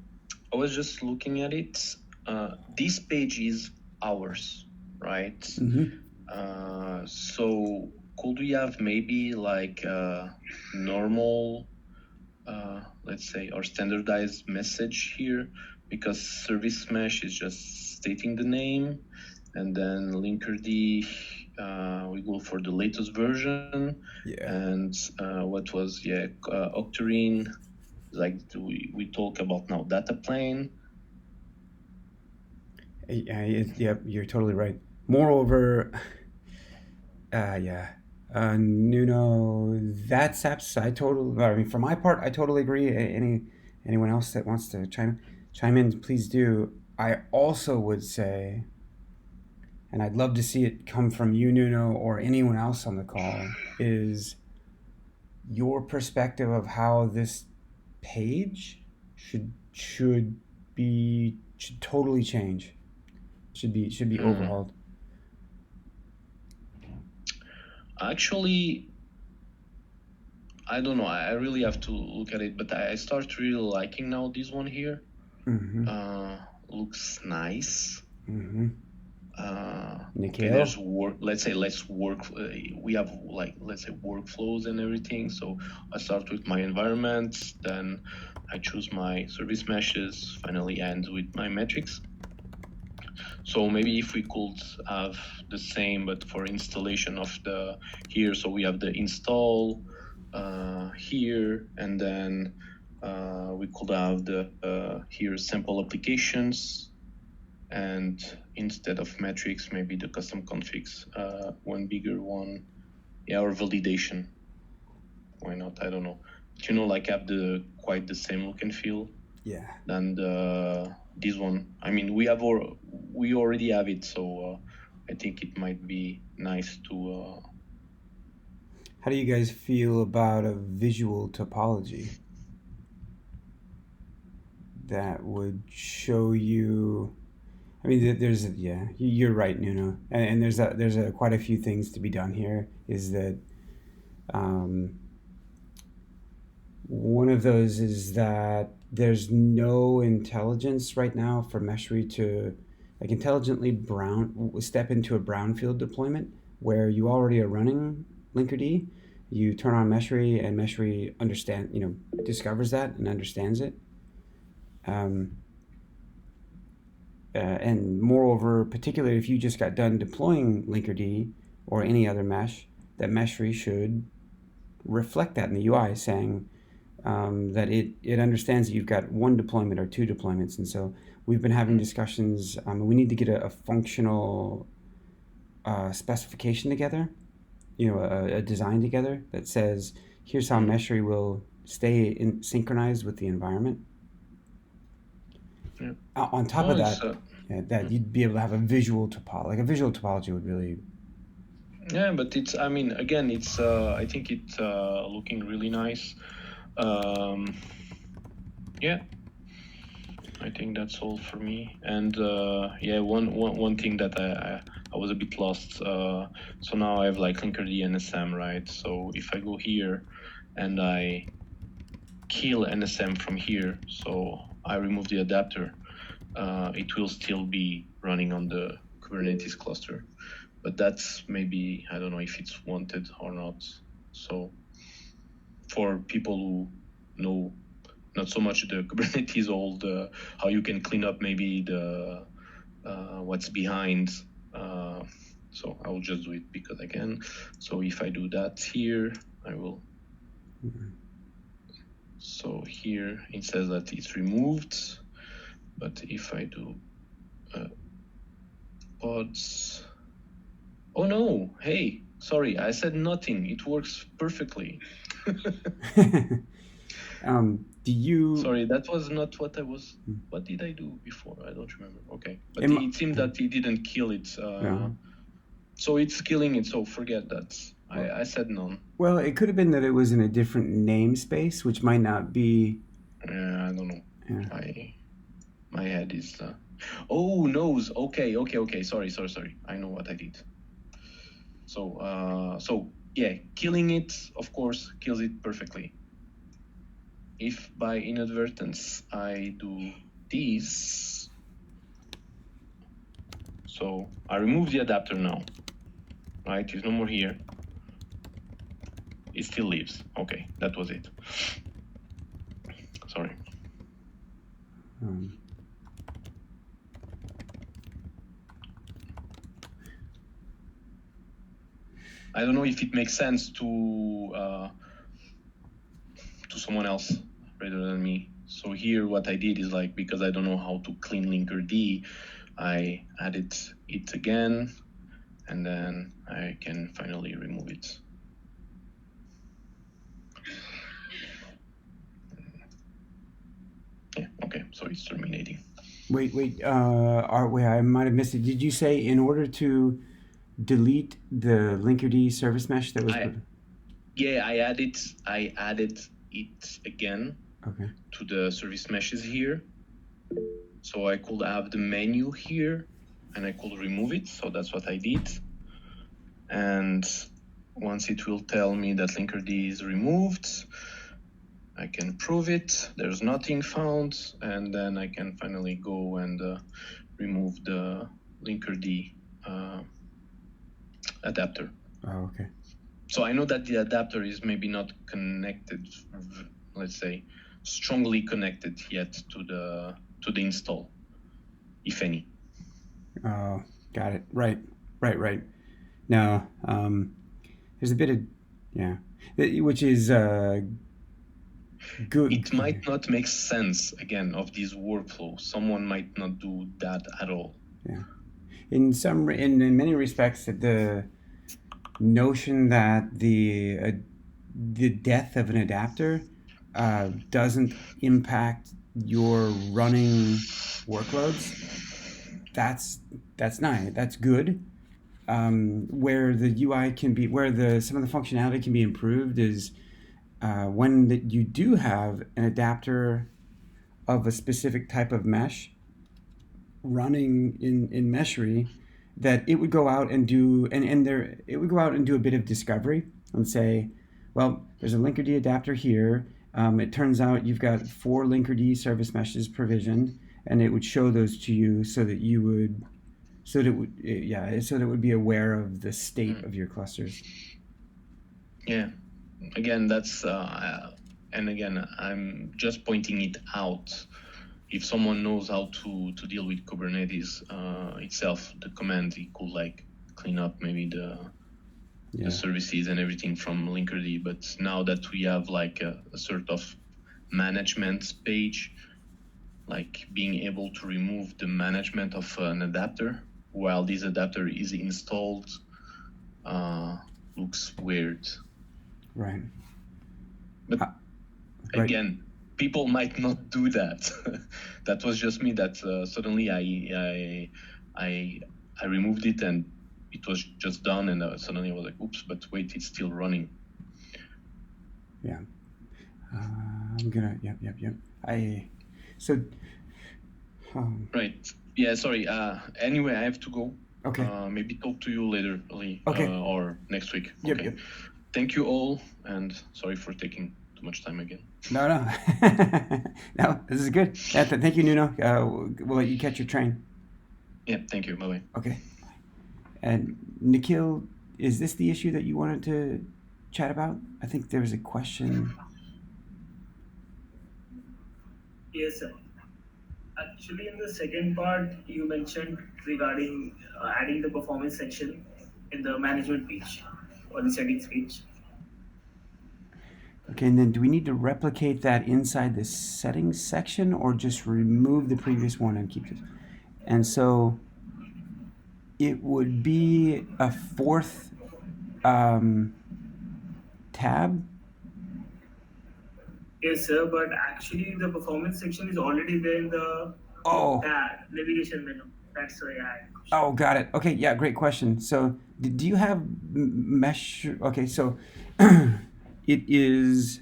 [SPEAKER 2] was just looking at it. This page is ours, right?
[SPEAKER 3] Mm-hmm.
[SPEAKER 2] So could we have maybe like a normal, let's say, or standardized message here? Because service mesh is just stating the name, and then linkerd, we go for the latest version.
[SPEAKER 3] Yeah.
[SPEAKER 2] And what was Octarine, like we talk about now data plane.
[SPEAKER 3] Yep, you're totally right. Moreover, Nuno, that's apps. For my part, I totally agree. Anyone else that wants to chime in, please do. I also would say, and I'd love to see it come from you, Nuno, or anyone else on the call, is your perspective of how this page should totally change. Should be overhauled.
[SPEAKER 2] Actually, I don't know. I really have to look at it, but I start really liking now this one here.
[SPEAKER 3] Mm-hmm.
[SPEAKER 2] Looks nice.
[SPEAKER 3] Mm-hmm.
[SPEAKER 2] Okay, there's work. Let's say we have let's say workflows and everything. So I start with my environment, then I choose my service meshes, finally end with my metrics. So maybe if we could have the same, but for installation of the here. So we have the install here, and then we could have the here sample applications, and instead of metrics, maybe the custom configs, one bigger one, or validation. Why not? I don't know. But like have quite the same look and feel.
[SPEAKER 3] Yeah.
[SPEAKER 2] And this one, I mean, we already have it, so I think it might be nice to.
[SPEAKER 3] How do you guys feel about a visual topology that would show you? I mean, you're right, Nuno, and there's quite a few things to be done here. Is that one of those is that there's no intelligence right now for Meshery to intelligently step into a brownfield deployment where you already are running linkerd. You turn on Meshery, and Meshery discovers that and understands it. And moreover, particularly if you just got done deploying linkerd or any other mesh, that Meshery should reflect that in the UI, saying that it understands that you've got one deployment or two deployments. And so we've been having discussions. We need to get a functional specification together a design together that says, here's how Meshery will stay synchronized with the environment.
[SPEAKER 2] Yeah.
[SPEAKER 3] On top of that, that you'd be able to have a visual topology. Like a visual topology would really.
[SPEAKER 2] Yeah, but it's. I mean, again, it's. I think it's looking really nice. Yeah. I think that's all for me. And one thing that I was a bit lost. So now I have like Linkerd NSM, right? So if I go here and I kill NSM from here, so I remove the adapter, it will still be running on the Kubernetes cluster. But that's maybe, I don't know if it's wanted or not. So for people who know not so much the Kubernetes old, how you can clean up maybe the what's behind. So I will just do it because I can. So if I do that here, I will. So here it says that it's removed, but if I do pods, oh no, hey, sorry, I said nothing. It works perfectly.
[SPEAKER 3] Do you?
[SPEAKER 2] Sorry, that was not what I was. What did I do before? I don't remember. Okay, but it seemed that he didn't kill it. So it's killing it. So forget that. I said none.
[SPEAKER 3] Well, it could have been that it was in a different namespace, which might not be.
[SPEAKER 2] I don't know. Yeah. My head is. Oh, nose. Okay. Sorry. I know what I did. So yeah, killing it, of course, kills it perfectly. If by inadvertence I do this, so I remove the adapter now, right? It's no more here. It still lives. Okay, that was it. Sorry. I don't know if it makes sense to someone else rather than me. So here what I did is like, because I don't know how to clean Linkerd, I added it again, and then I can finally remove it. Yeah, okay, so it's terminating.
[SPEAKER 3] Wait, I might have missed it. Did you say in order to delete the Linkerd service mesh that was?
[SPEAKER 2] I added it again to the service meshes here. So I could have the menu here and I could remove it. So that's what I did. And once it will tell me that Linkerd is removed, I can prove it. There's nothing found. And then I can finally go and remove the Linkerd adapter.
[SPEAKER 3] Oh, okay.
[SPEAKER 2] So I know that the adapter is maybe not connected, let's say, strongly connected yet to the install, if any.
[SPEAKER 3] Oh, got it. Right. Now, there's a bit of, which is good.
[SPEAKER 2] It might not make sense, again, of this workflow. Someone might not do that at all.
[SPEAKER 3] Yeah. In many respects, the notion that the death of an adapter doesn't impact your running workloads, that's nice. That's good. Where the UI can be, some of the functionality can be improved is when you do have an adapter of a specific type of mesh running in Meshery, that it would go out and do a bit of discovery and say, well, there's a Linkerd adapter here. It turns out you've got 4 Linkerd service meshes provisioned, and it would show those to you so that it would be aware of the state of your clusters.
[SPEAKER 2] Yeah, again, that's and again, I'm just pointing it out. If someone knows how to deal with Kubernetes itself, the command, it could like clean up maybe the services and everything from Linkerd. But now that we have like a sort of management page, like being able to remove the management of an adapter while this adapter is installed, looks weird.
[SPEAKER 3] Right.
[SPEAKER 2] But
[SPEAKER 3] right.
[SPEAKER 2] again, people might not do that. That was just me. That suddenly I removed it and it was just done, and suddenly I was like, "Oops!" But wait, it's still running.
[SPEAKER 3] Yeah. I'm gonna. Yep.
[SPEAKER 2] Right. Yeah. Sorry. Anyway, I have to go.
[SPEAKER 3] Okay.
[SPEAKER 2] Maybe talk to you later, Lee.
[SPEAKER 3] Okay.
[SPEAKER 2] Or next week.
[SPEAKER 3] Yep.
[SPEAKER 2] Okay. Thank you all, and sorry for taking too much time again.
[SPEAKER 3] No. No, this is good. Thank you, Nuno. We'll let you catch your train.
[SPEAKER 2] Yeah, thank you. Bye-bye.
[SPEAKER 3] Okay. And Nikhil, is this the issue that you wanted to chat about? I think there was a question.
[SPEAKER 6] Yes, sir. Actually, in the second part, you mentioned regarding adding the performance section in the management page or the settings page.
[SPEAKER 3] Okay, and then do we need to replicate that inside the settings section or just remove the previous one and keep it? And so it would be a fourth tab.
[SPEAKER 6] Yes, sir, but actually the performance section is already there in the navigation menu. That's why I had a question.
[SPEAKER 3] Oh, got it. Okay, yeah, great question. So do you have mesh? Okay, so it is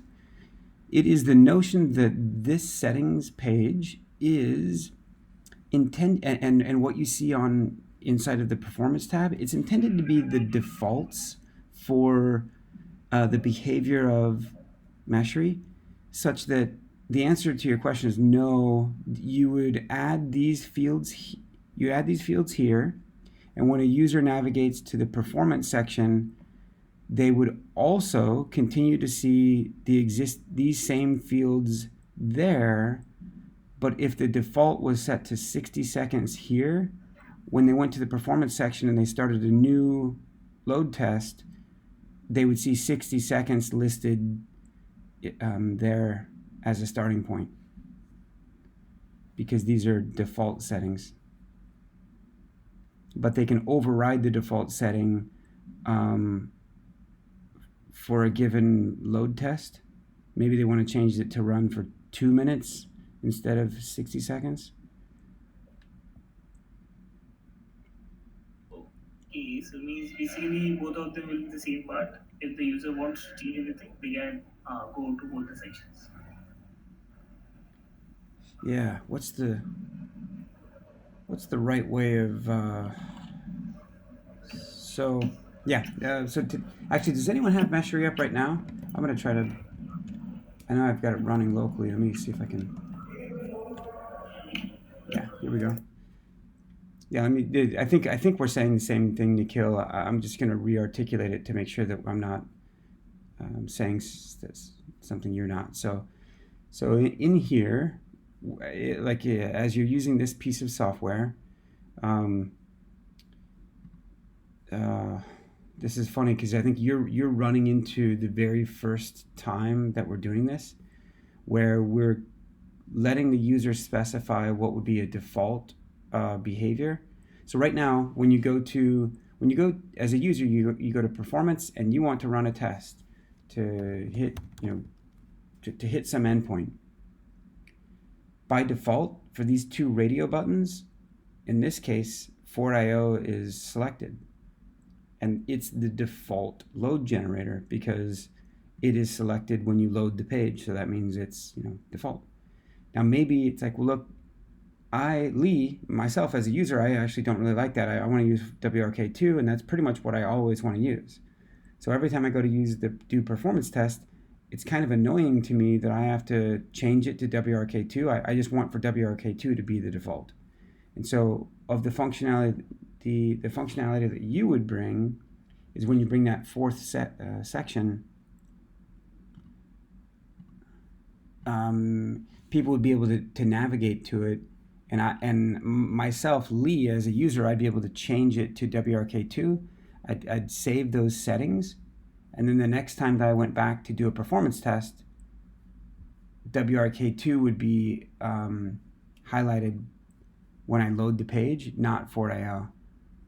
[SPEAKER 3] the notion that this settings page is and what you see on inside of the performance tab, it's intended to be the defaults for the behavior of Meshery, such that the answer to your question is no. You would add these fields. You add these fields here, and when a user navigates to the performance section, they would also continue to see these same fields there. But if the default was set to 60 seconds here, when they went to the performance section and they started a new load test, they would see 60 seconds listed there as a starting point, because these are default settings. But they can override the default setting for a given load test. Maybe they want to change it to run for 2 minutes instead of 60 seconds.
[SPEAKER 6] Okay, so means basically both of them will be the same part. If the user wants to change anything, they can go to both the sections.
[SPEAKER 3] Yeah, what's the right way of actually, does anyone have Meshery up right now? I'm gonna try to. I know I've got it running locally. Let me see if I can. Yeah, here we go. Yeah, I think we're saying the same thing, Nikhil. I'm just gonna re-articulate it to make sure that I'm not saying something you're not. So in here, as you're using this piece of software, this is funny because I think you're running into the very first time that we're doing this, where we're letting the user specify what would be a default behavior. So right now, when you go as a user, you go to performance and you want to run a test to hit to hit some endpoint. By default, for these two radio buttons, in this case, 4IO is selected. And it's the default load generator because it is selected when you load the page. So that means it's default. Now maybe it's like, well, look, Lee, myself as a user, I actually don't really like that. I want to use WRK2, and that's pretty much what I always want to use. So every time I go to do performance test, it's kind of annoying to me that I have to change it to WRK2. I just want for WRK2 to be the default. And so of the functionality, the functionality that you would bring is when you bring that fourth section, people would be able to navigate to it, and myself, Lee, as a user, I'd be able to change it to WRK2. I'd save those settings, and then the next time that I went back to do a performance test, WRK2 would be highlighted when I load the page, not 4IO.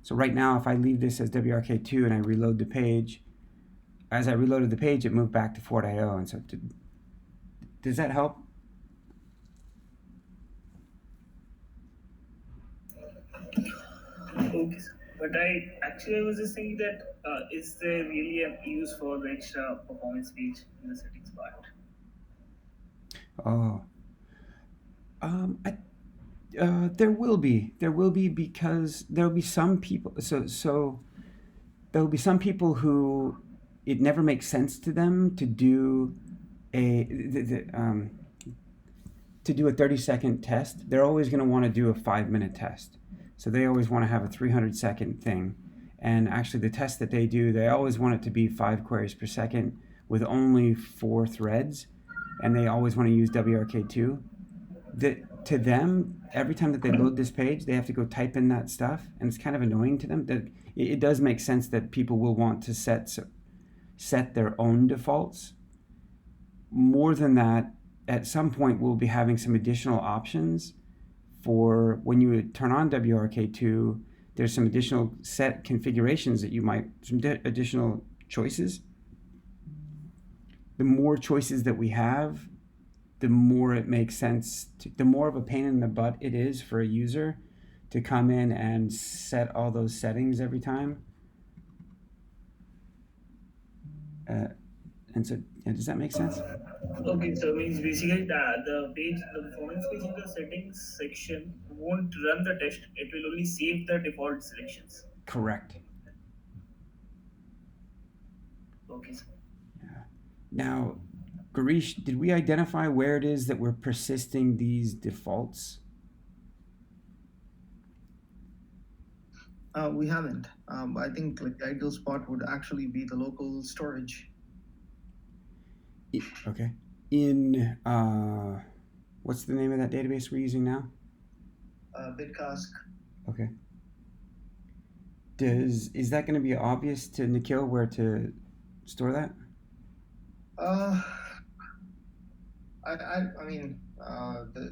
[SPEAKER 3] So right now, if I leave this as WRK2 and I reload the page, as I reloaded the page, it moved back to Fort.io, and so does that help?
[SPEAKER 6] Okay, sir. But I was just thinking that is there really a use for the extra performance page in the settings part?
[SPEAKER 3] Oh, there will be because there will be some people. So there will be some people who it never makes sense to them to do to do a 30-second test. They're always going to want to do a 5-minute test. So they always want to have a 300-second thing. And actually, the test that they do, they always want it to be 5 queries per second with only 4 threads. And they always want to use WRK2. To them, every time that they load this page, they have to go type in that stuff. And it's kind of annoying to them. That it does make sense that people will want to set their own defaults. More than that, at some point we'll be having some additional options for when you turn on WRK2. There's some additional set configurations that you might, some additional choices. The more choices that we have, the more it makes sense, the more of a pain in the butt it is for a user to come in and set all those settings every time. And so, yeah, does that make sense?
[SPEAKER 6] Okay, so means basically the performance page in the settings section won't run the test. It will only save the default selections.
[SPEAKER 3] Correct.
[SPEAKER 6] Okay, sir.
[SPEAKER 3] Yeah. Now, Garish, did we identify where it is that we're persisting these defaults?
[SPEAKER 1] We haven't. I think like the ideal spot would actually be the local storage.
[SPEAKER 3] Okay. In what's the name of that database we're using now?
[SPEAKER 1] Bitcask.
[SPEAKER 3] Okay. Is that going to be obvious to Nikhil where to store that?
[SPEAKER 1] I mean,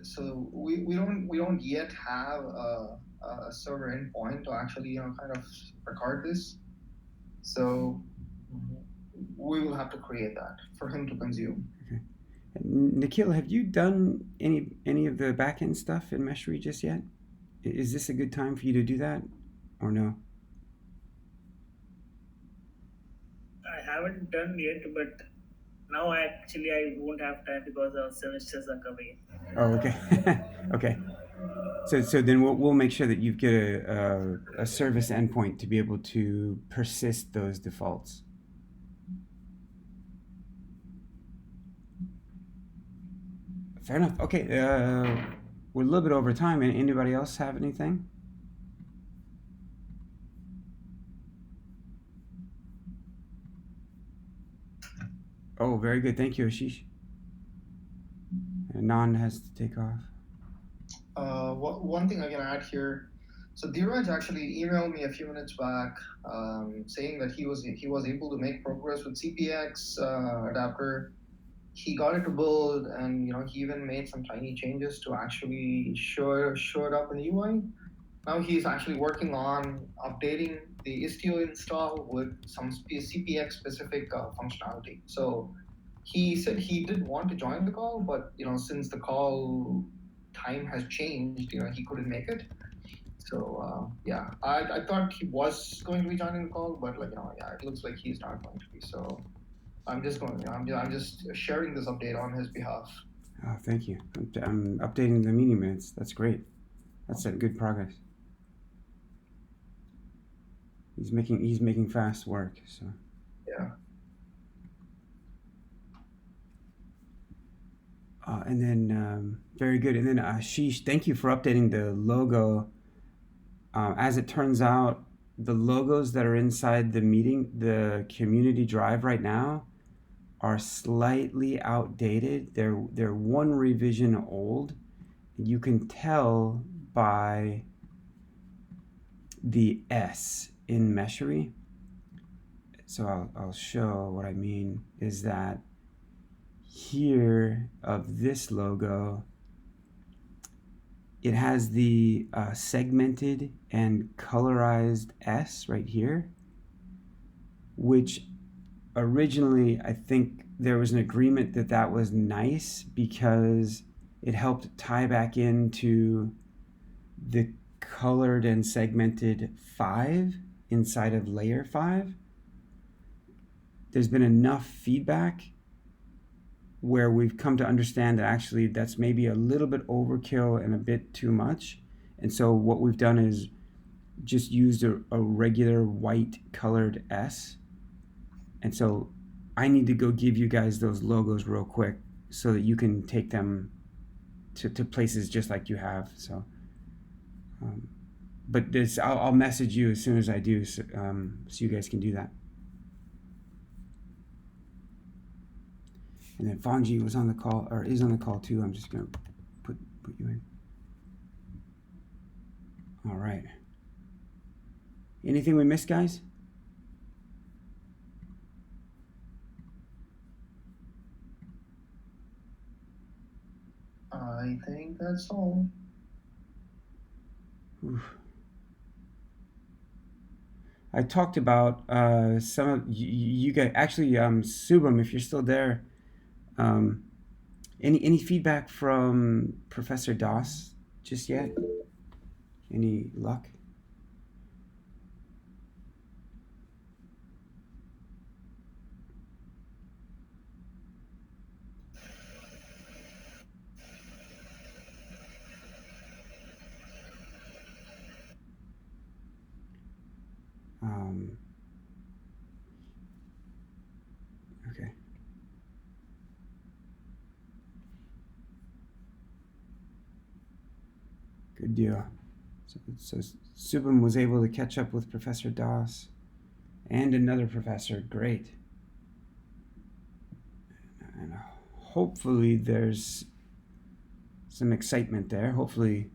[SPEAKER 1] so we don't yet have a server endpoint to actually kind of record this. So we will have to create that for him to consume.
[SPEAKER 3] Okay. And Nikhil, have you done any of the backend stuff in Meshery just yet? Is this a good time for you to do that, or no?
[SPEAKER 6] I haven't done yet, but now I won't have time because our semesters are coming.
[SPEAKER 3] Oh, okay. Okay. So then we'll make sure that you get a service endpoint to be able to persist those defaults. Fair enough. Okay. We're a little bit over time. Anybody else have anything? Oh, very good. Thank you, Ashish. And Nan has to take off.
[SPEAKER 1] One thing I can add here. So Dheeraj actually emailed me a few minutes back, saying that he was able to make progress with CPX adapter. He got it to build, and he even made some tiny changes to actually show it up in the UI. Now he's actually working on updating the Istio install with some CPX specific functionality. So he said he did want to join the call, but since the call time has changed, he couldn't make it. So yeah, I thought he was going to be joining the call, but yeah, it looks like he's not going to be. So I'm just sharing this update on his behalf.
[SPEAKER 3] Oh, thank you. I'm updating the meeting minutes. That's great. That's a good progress. He's making fast work. So
[SPEAKER 1] yeah.
[SPEAKER 3] And then very good. And then Ashish, thank you for updating the logo. As it turns out, the logos that are inside the community drive right now, are slightly outdated. They're one revision old. You can tell by the S in Meshery. So I'll show what I mean is that here of this logo, it has the segmented and colorized S right here, which originally, I think there was an agreement that that was nice because it helped tie back into the colored and segmented 5 inside of layer 5. There's been enough feedback where we've come to understand that actually that's maybe a little bit overkill and a bit too much. And so what we've done is just used a regular white colored S. And so I need to go give you guys those logos real quick so that you can take them to places just like you have. So, but this, I'll message you as soon as I do, so you guys can do that. And then Fonji was on the call, or is on the call too. I'm just gonna put you in. All right. Anything we missed, guys?
[SPEAKER 1] I think that's all.
[SPEAKER 3] Oof. I talked about some of you guys. Actually, Subham, if you're still there, any feedback from Professor Das just yet? Any luck? Okay. Good deal. So Subham was able to catch up with Professor Das and another professor. Great. And hopefully there's some excitement there. Hopefully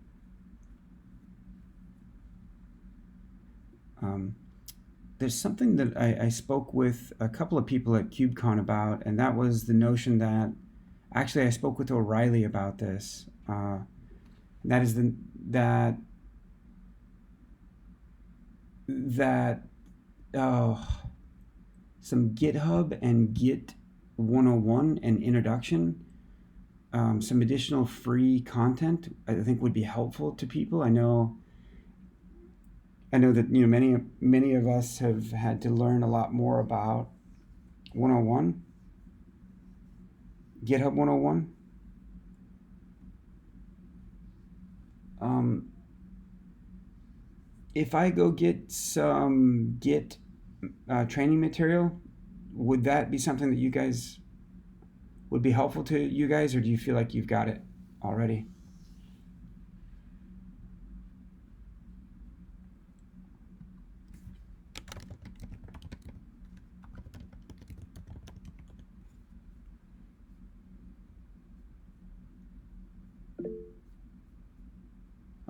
[SPEAKER 3] there's something that I spoke with a couple of people at KubeCon about, and that was the notion that actually I spoke with O'Reilly about this. That is some GitHub and Git 101 and introduction, some additional free content I think would be helpful to people. I know that many of us have had to learn a lot more about 101, GitHub 101. If I go get some Git training material, would that be something that you guys would be helpful to you guys, or do you feel like you've got it already?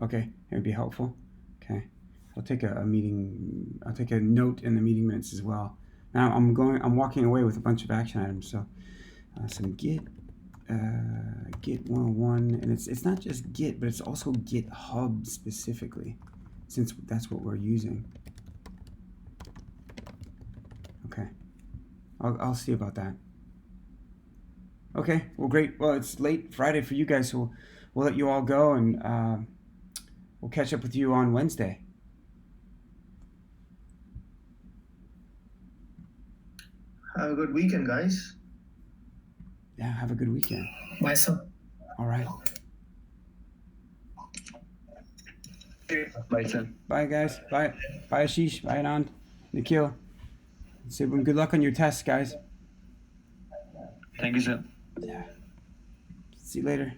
[SPEAKER 3] Okay, it would be helpful. Okay, I'll take a meeting. I'll take a note in the meeting minutes as well. Now I'm walking away with a bunch of action items. So some Git 101, and it's not just Git, but it's also GitHub specifically, since that's what we're using. Okay, I'll see about that. Okay, well, great. Well, it's late Friday for you guys, so we'll let you all go, and we'll catch up with you on Wednesday.
[SPEAKER 1] Have a good weekend, guys.
[SPEAKER 3] Yeah, have a good weekend.
[SPEAKER 6] Bye, sir.
[SPEAKER 3] All right.
[SPEAKER 5] Bye, sir.
[SPEAKER 3] Bye, guys. Bye. Bye, Ashish. Bye, Anand. Nikhil. Subham, good luck on your tests, guys.
[SPEAKER 5] Thank you, sir.
[SPEAKER 3] Yeah. See you later.